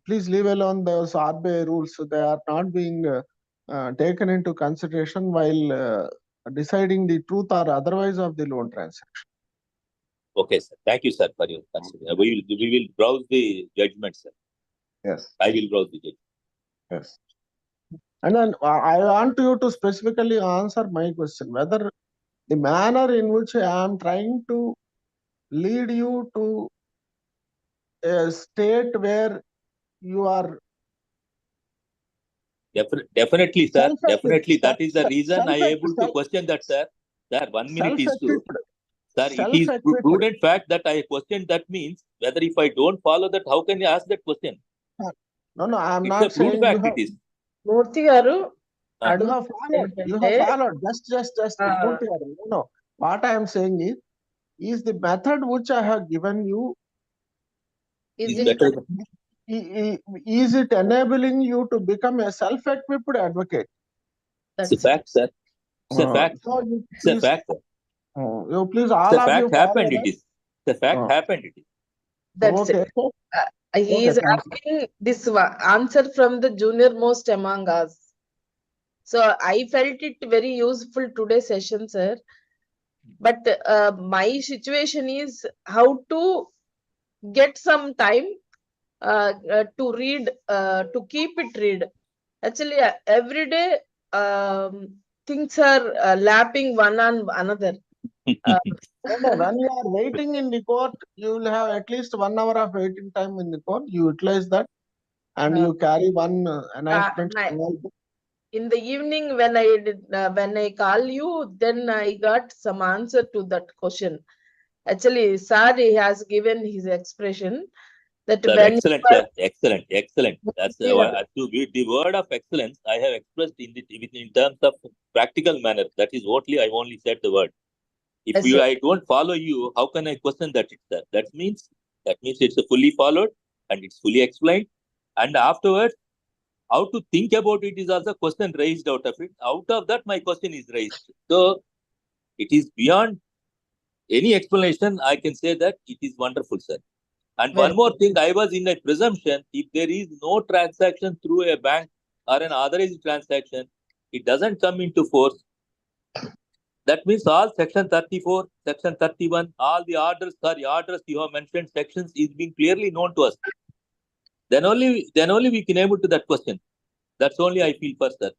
[SPEAKER 4] Please leave alone those RBI rules. They are not being taken into consideration while deciding the truth or otherwise of the loan transaction.
[SPEAKER 6] Okay, sir. Thank you, sir, for your consideration. We will browse the judgment, sir.
[SPEAKER 4] Yes.
[SPEAKER 6] I will browse the judgment.
[SPEAKER 4] Yes. And then I want you to specifically answer my question, whether the manner in which I am trying to lead you to a state where you are
[SPEAKER 6] Definitely, sir. Definitely. That is the
[SPEAKER 4] self-
[SPEAKER 6] reason I able to
[SPEAKER 4] self-
[SPEAKER 6] question that, sir. Sir, 1 minute is to.
[SPEAKER 4] self-equipped.
[SPEAKER 6] Sir, it is prudent fact that I question. That means whether if I don't follow that, how can you ask that question?
[SPEAKER 4] No, I am
[SPEAKER 6] It's
[SPEAKER 4] not
[SPEAKER 6] a prudent
[SPEAKER 4] saying
[SPEAKER 6] fact.
[SPEAKER 4] you have.
[SPEAKER 6] It is.
[SPEAKER 1] Murthy garu,
[SPEAKER 4] You have followed. Just Murthy garu, no. What I am saying is the method which I have given you,
[SPEAKER 1] is
[SPEAKER 6] Is
[SPEAKER 1] it
[SPEAKER 6] better.
[SPEAKER 4] is it enabling you to become a self-equipped advocate?
[SPEAKER 6] It's a fact, sir. It's a fact.
[SPEAKER 4] So you
[SPEAKER 6] It's a
[SPEAKER 4] please,
[SPEAKER 6] fact.
[SPEAKER 4] you please,
[SPEAKER 6] It's
[SPEAKER 4] all
[SPEAKER 6] a
[SPEAKER 4] of you
[SPEAKER 6] fact
[SPEAKER 4] follow
[SPEAKER 6] happened. It
[SPEAKER 4] that.
[SPEAKER 6] is. It's a fact happened. It is.
[SPEAKER 1] that's
[SPEAKER 4] Okay.
[SPEAKER 1] it. He
[SPEAKER 4] Okay,
[SPEAKER 1] is
[SPEAKER 4] thank
[SPEAKER 1] asking this answer from the junior most among us. So I felt it very useful today's session, sir. But my situation is how to get some time to read, to keep it read. Actually, every day things are lapping one on another.
[SPEAKER 4] When you are waiting in the court, you will have at least 1 hour of waiting time in the court. You utilize that and you carry one enactment.
[SPEAKER 1] In the evening when I call you, then I got some answer to that question. Actually, sir, he has given his expression that
[SPEAKER 6] Sir,
[SPEAKER 1] when
[SPEAKER 6] excellent,
[SPEAKER 1] you are,
[SPEAKER 6] sir. Excellent. That's the word of excellence I have expressed in terms of practical manner. That is I only said the word. If I don't follow you, how can I question that, sir? That means it's fully followed and it's fully explained. And afterwards, how to think about it is also a question raised out of it. Out of that, my question is raised. So it is beyond any explanation. I can say that it is wonderful, sir. And one more thing, I was in a presumption, if there is no transaction through a bank or an authorized transaction, it doesn't come into force. That means all section 34, section 31, all the orders you have mentioned, sections is being clearly known to us. Then only we can able to that question. That's only I feel first, sir.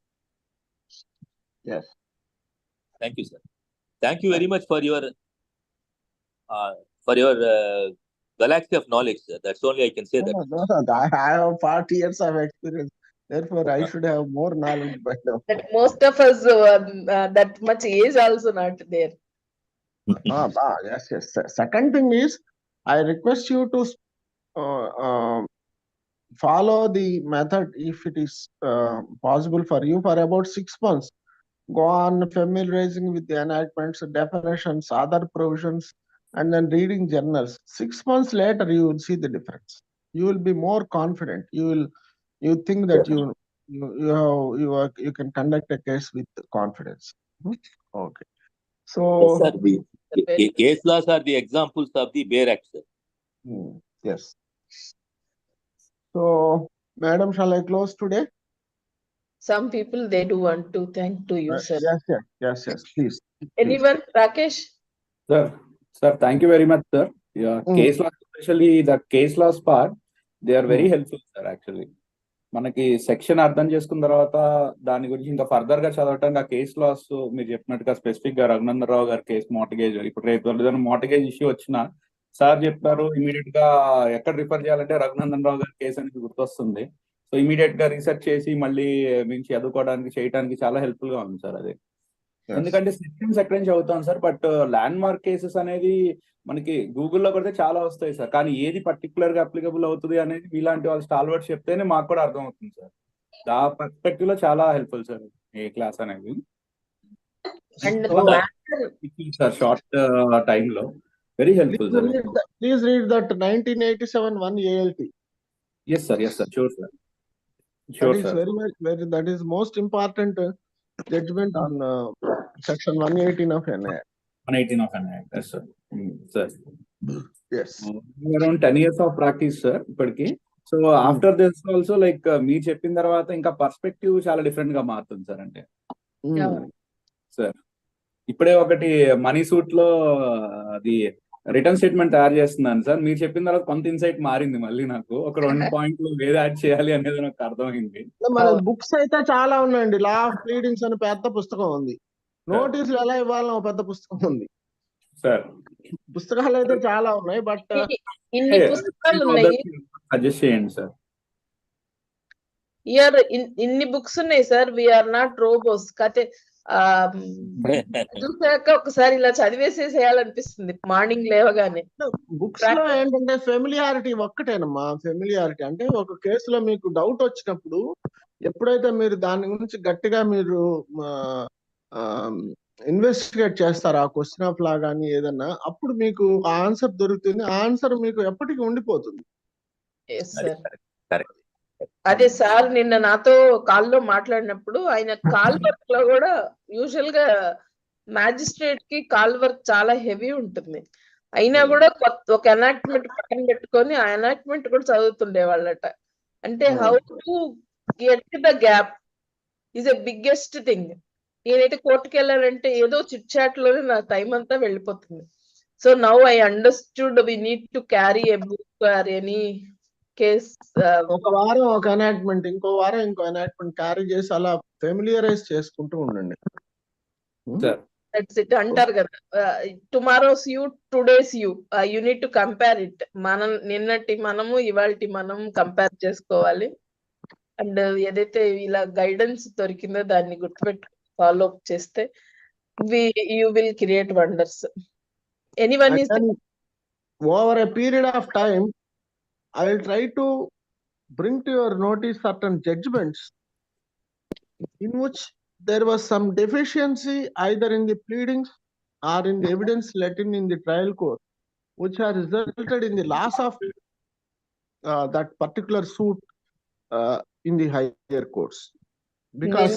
[SPEAKER 4] Yes.
[SPEAKER 6] Thank you, sir. Thank you very much for your galaxy of knowledge, sir. That's only I can say that.
[SPEAKER 4] No, I have 40 years of experience. Therefore, I should have more knowledge by now.
[SPEAKER 1] That most of us, that much age also not there.
[SPEAKER 4] Yes. Second thing is, I request you to follow the method if it is possible for you for about 6 months. Go on familiarizing with the enactments, definitions, other provisions, and then reading journals. 6 months later, you will see the difference. You will be more confident. You think that you can conduct a case with confidence. Okay. So
[SPEAKER 6] yes, sir. The case laws are the examples of the bare act, sir.
[SPEAKER 4] Yes. So, madam, shall I close today?
[SPEAKER 1] Some people they do want to thank to you, sir.
[SPEAKER 4] Yes. Please.
[SPEAKER 1] Anyone, Rakesh?
[SPEAKER 7] Sir, thank you very much, sir. Yeah, case law, especially the case laws part, they are very helpful, sir, actually. మనకి section అర్థం చేసుకున్న తర్వాత దాని గురించి ఇంకా further గా చదవటం ఆ కేస్ లాస్ మీరు చెప్పినట్టుగా స్పెసిఫిక్ గా రఘునందరావు గారి కేసు మార్టిగేజ్ ఇప్పుడు రేపు ఏదైనా మార్టిగేజ్ ఇష్యూ వచ్చినా సార్ చెప్తారు ఇమీడియట్ గా ఎక్కడ రిఫర్ చేయాలంటే రఘునందరావు గారి కేసు అనేది గుర్తొస్తుంది. సో ఇమీడియట్ గా రీసెర్చ్ చేసి మళ్ళీ మేము చదువుకోవడానికి చేయడానికి చాలా హెల్ప్ఫుల్ గా ఉంది సార్ అది. ఎందుకంటే సెక్షన్స్ ఎక్కడి నుంచి అవుతాం sir, but land mark cases అనేది మనకి గూగుల్లో కొడితే చాలా వస్తాయి సార్, కానీ ఏది పర్టికులర్ గా అప్లికబుల్ అవుతుంది అనేది మీలాంటి వాళ్ళు స్టాల్వర్డ్స్ చెప్తేనే మాకు కూడా అర్థం అవుతుంది సార్. ఆ పర్స్పెక్టివ్ లో చాలా హెల్ప్ఫుల్ సార్ ఈ క్లాస్ అనేది.
[SPEAKER 1] And
[SPEAKER 7] సార్ షార్ట్ టైమ్ లో very helpful sir.
[SPEAKER 4] Please read that 1987 1 ALT.
[SPEAKER 7] Yes sir sure sir.
[SPEAKER 4] That is very that is most important judgment on section 118 of NI.
[SPEAKER 7] 118 of NI. Yes sir. Sir.
[SPEAKER 4] Yes.
[SPEAKER 7] Around 10 years of practice sir ఇప్పటికి. So after this also like మీరు చెప్పిన తర్వాత ఇంకా perspective చాలా different గా మారుతుంది sir. అంటే sir ఇప్పుడే ఒకటి మనీ సూట్ లో అది రిటర్న్ స్టేట్మెంట్ తయారు చేస్తున్నాను సార్. మీరు చెప్పిన తర్వాత కొంత ఇన్సైట్ మారింది మళ్ళీ నాకు. ఒక 2 పాయింట్లు వేరే యాడ్ చేయాలి అనేది నాకు అర్థమైంది.
[SPEAKER 4] మన బుక్స్ అయితే చాలా ఉన్నాయండి. లా ఆఫ్ ప్లీడింగ్స్ అని పెద్ద పుస్తకం ఉంది. నోటీసులు ఎలా ఇవ్వాలని ఒక పెద్ద పుస్తకం ఉంది
[SPEAKER 7] సార్.
[SPEAKER 4] పుస్తకాలు అయితే చాలా ఉన్నాయి, బట్
[SPEAKER 1] ఇన్ని పుస్తకాలు ఉన్నాయి.
[SPEAKER 7] సజెస్ట్ చేయండి సార్.
[SPEAKER 1] ఇన్ని బుక్స్ ఉన్నాయి సార్. We are not robots. కతే చూసాక ఒకసారి ఇలా చదివేసేసేయాలనిపిస్తుంది మార్నింగ్ లేవగానే.
[SPEAKER 4] బుక్స్ లో ఏంటంటే ఫెమిలియారిటీ ఒక్కటేనమ్మా. ఫెమిలియారిటీ అంటే ఒక కేసులో మీకు డౌట్ వచ్చినప్పుడు ఎప్పుడైతే మీరు దాని గురించి గట్టిగా మీరు ఇన్వెస్టిగేట్ చేస్తారు, ఆ క్వశ్చన్ ఆఫ్ లా కానీ ఏదన్నా, అప్పుడు మీకు ఆ ఆన్సర్ దొరుకుతుంది. ఆ ఆన్సర్ మీకు ఎప్పటికీ ఉండిపోతుంది.
[SPEAKER 1] అదే సార్ నిన్న నాతో కాల్లో మాట్లాడినప్పుడు ఆయన కాల్ వర్క్ లో కూడా యూజువల్ గా మ్యాజిస్ట్రేట్ కి కాల్ వర్క్ చాలా హెవీ ఉంటుంది. అయినా కూడా ఒక ఎనాక్ట్మెంట్ పక్కన పెట్టుకొని ఆ ఎనాక్ట్మెంట్ కూడా చదువుతుండే వాళ్ళట. అంటే how to get the gap is a biggest thing. నేనైతే కోర్టుకి వెళ్ళాలంటే ఏదో చిట్ చాట్ లోనే నా టైం అంతా వెళ్ళిపోతుంది. So now I understood we need to carry a book or any case.
[SPEAKER 4] ఒక వారం ఒక ఎనాక్ట్మెంట్, ఇంకో వారం ఇంకో ఎనాక్ట్మెంట్ క్యారీ చేసి అలా ఫెమిలియరైజ్ చేసుకుంటూ ఉండండి.
[SPEAKER 1] దట్స్ ఇట్ అంటారు కదా, tomorrow's you today's you you need to compare it. మనం నిన్నటి మనము ఇవాళటి మనం కంపేర్ చేసుకోవాలి. అండ్ ఏదైతే ఇలా గైడెన్స్ దొరికిందో దాన్ని గుర్తుపెట్టు ఫాలో అప్ చేస్తే you will create wonders. Anyone is
[SPEAKER 4] over a period of time I will try to bring to your notice certain judgments in which there was some deficiency either in the pleadings or in the evidence let in the trial court, which has resulted in the loss of that particular suit in the higher courts. Because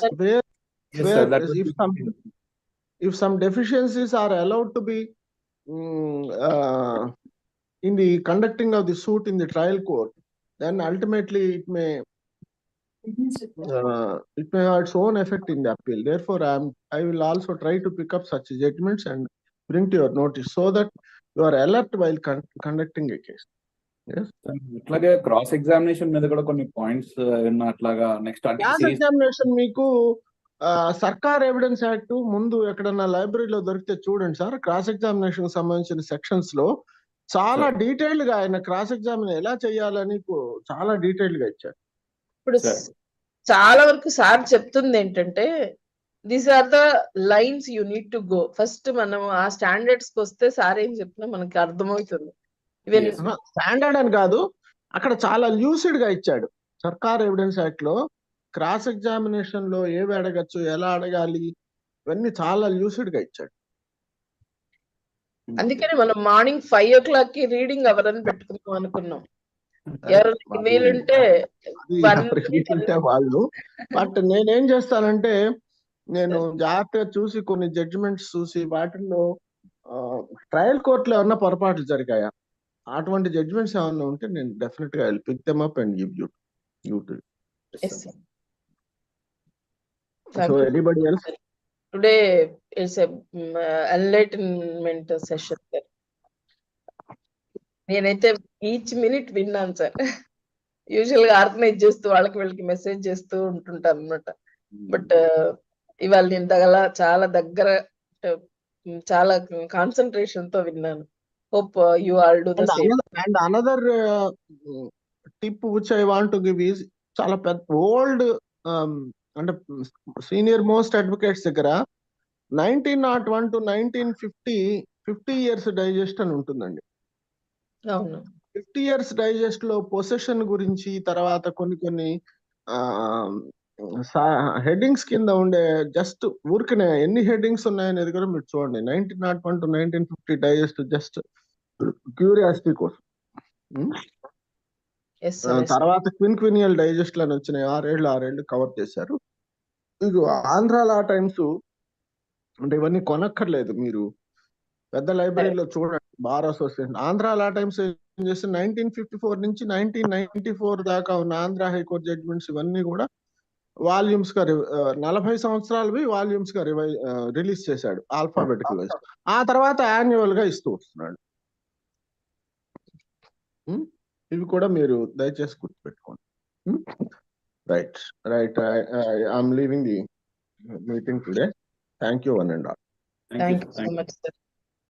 [SPEAKER 4] if some deficiencies are allowed to be in the conducting of the suit in the trial court, then ultimately it may have its own effect in the appeal. Therefore, I will also try to pick up such judgments and bring to your notice so that you are alert while conducting a case. Yes.
[SPEAKER 7] అట్లాగే cross examination మీద కూడా కొన్ని points అట్లాగా next
[SPEAKER 4] cross examination మీకు సర్కార్ evidence act ముందు ఎక్కడన్నా లైబ్రరీలో దొరికితే చూడండి సార్. క్రాస్ ఎగ్జామినేషన్ సంబంధించిన సెక్షన్స్ లో చాలా డీటెయిల్డ్ గా ఆయన క్రాస్ ఎగ్జామిన్ ఎలా చేయాలని చాలా డీటెయిల్డ్ గా ఇచ్చారు.
[SPEAKER 1] ఇప్పుడు చాలా వరకు సార్ చెప్తుంది ఏంటంటే these are the lines you need to go. First మనం ఆ స్టాండర్డ్స్ కి వస్తే సార్ ఏం చెప్పినా మనకి అర్థమవుతుంది. ఈవెన్
[SPEAKER 4] స్టాండర్డ్ అని కాదు, అక్కడ చాలా లూసిడ్ గా ఇచ్చాడు. సర్కార్ ఎవిడెన్స్ యాక్ట్ లో క్రాస్ ఎగ్జామినేషన్ లో ఏవి అడగచ్చు, ఎలా అడగాలి, ఇవన్నీ చాలా లూసిడ్ గా ఇచ్చాడు.
[SPEAKER 1] అందుకని మనం మార్నింగ్ 5 o'clock కి రీడింగ్ అవర్ అని పెట్టుకుందాం అనుకున్నాం. ఎవరికి వీలుంటే
[SPEAKER 4] వాళ్ళు. బట్ నేనేం చేస్తానంటే నేను జాగ్రత్తగా చూసి కొన్ని జడ్జిమెంట్స్ చూసి వాటిల్లో ట్రయల్ కోర్టులో ఏమన్నా పొరపాట్లు జరిగాయా, అటువంటి జడ్జిమెంట్స్ ఏమన్నా ఉంటే నేను డెఫినెట్ గా pick them up and give you to. So anybody else?
[SPEAKER 1] Today it's enlightenment session sir. నేనైతే ఈచ్ మినిట్ విన్నాను సార్. యూజువల్ గా ఆర్గనైజ్ చేస్తూ వాళ్ళకి వీళ్ళకి మెసేజ్ చేస్తూ ఉంటుంటాను అనమాట. బట్ ఇవాళ నేను చాలా దగ్గర చాలా కాన్సన్ట్రేషన్ తో విన్నాను. Hope you all do the same.
[SPEAKER 4] And another tip which I want to give is, చాలా పెద్ద ఓల్డ్ అంటే సీనియర్ మోస్ట్ అడ్వకేట్స్ దగ్గర 1901 to 1950 50 years డైజెస్ట్ అని ఉంటుందండి.
[SPEAKER 1] అవును.
[SPEAKER 4] 50 years డైజెస్ట్ లో పొసెషన్ గురించి, తర్వాత కొన్ని హెడ్డింగ్స్ కింద ఉండే జస్ట్ ఊరికనే ఎన్ని హెడ్డింగ్స్ ఉన్నాయనేది కూడా మీరు చూడండి. 1901 to 1950 డైజెస్ట్ జస్ట్ క్యూరియాసిటీ కోసం.
[SPEAKER 1] Yes sir, yes.
[SPEAKER 4] తర్వాత క్విన్క్వినియల్ డైజెస్ట్ అని వచ్చినాయి. 6 ఏళ్ళు కవర్ చేశారు. ఇది ఆంధ్ర లా టైమ్స్ అంటే ఇవన్నీ కొనక్కర్లేదు, మీరు పెద్ద లైబ్రరీలో చూడండి. బార్ అసోసియేషన్ ఆంధ్ర లా టైమ్స్ ఏం చేస్తే 1954 నుంచి 1994 దాకా ఉన్న ఆంధ్ర హైకోర్టు జడ్జిమెంట్స్ ఇవన్నీ కూడా వాల్యూమ్స్ గా 40 సంవత్సరాలవి వాల్యూమ్స్ గా రిలీజ్ చేశాడు ఆల్ఫాబెటికల్ వైజ్. ఆ తర్వాత యాన్యువల్ గా ఇస్తూ వస్తున్నాడు. ఇవి కూడా మీరు దయచేసి గుర్తుపెట్టుకోండి. Right right I'm leaving the meeting today. Thank you one and all.
[SPEAKER 7] Thank you,
[SPEAKER 1] thank
[SPEAKER 7] sir.
[SPEAKER 1] You so
[SPEAKER 7] Thank you.
[SPEAKER 1] Much sir.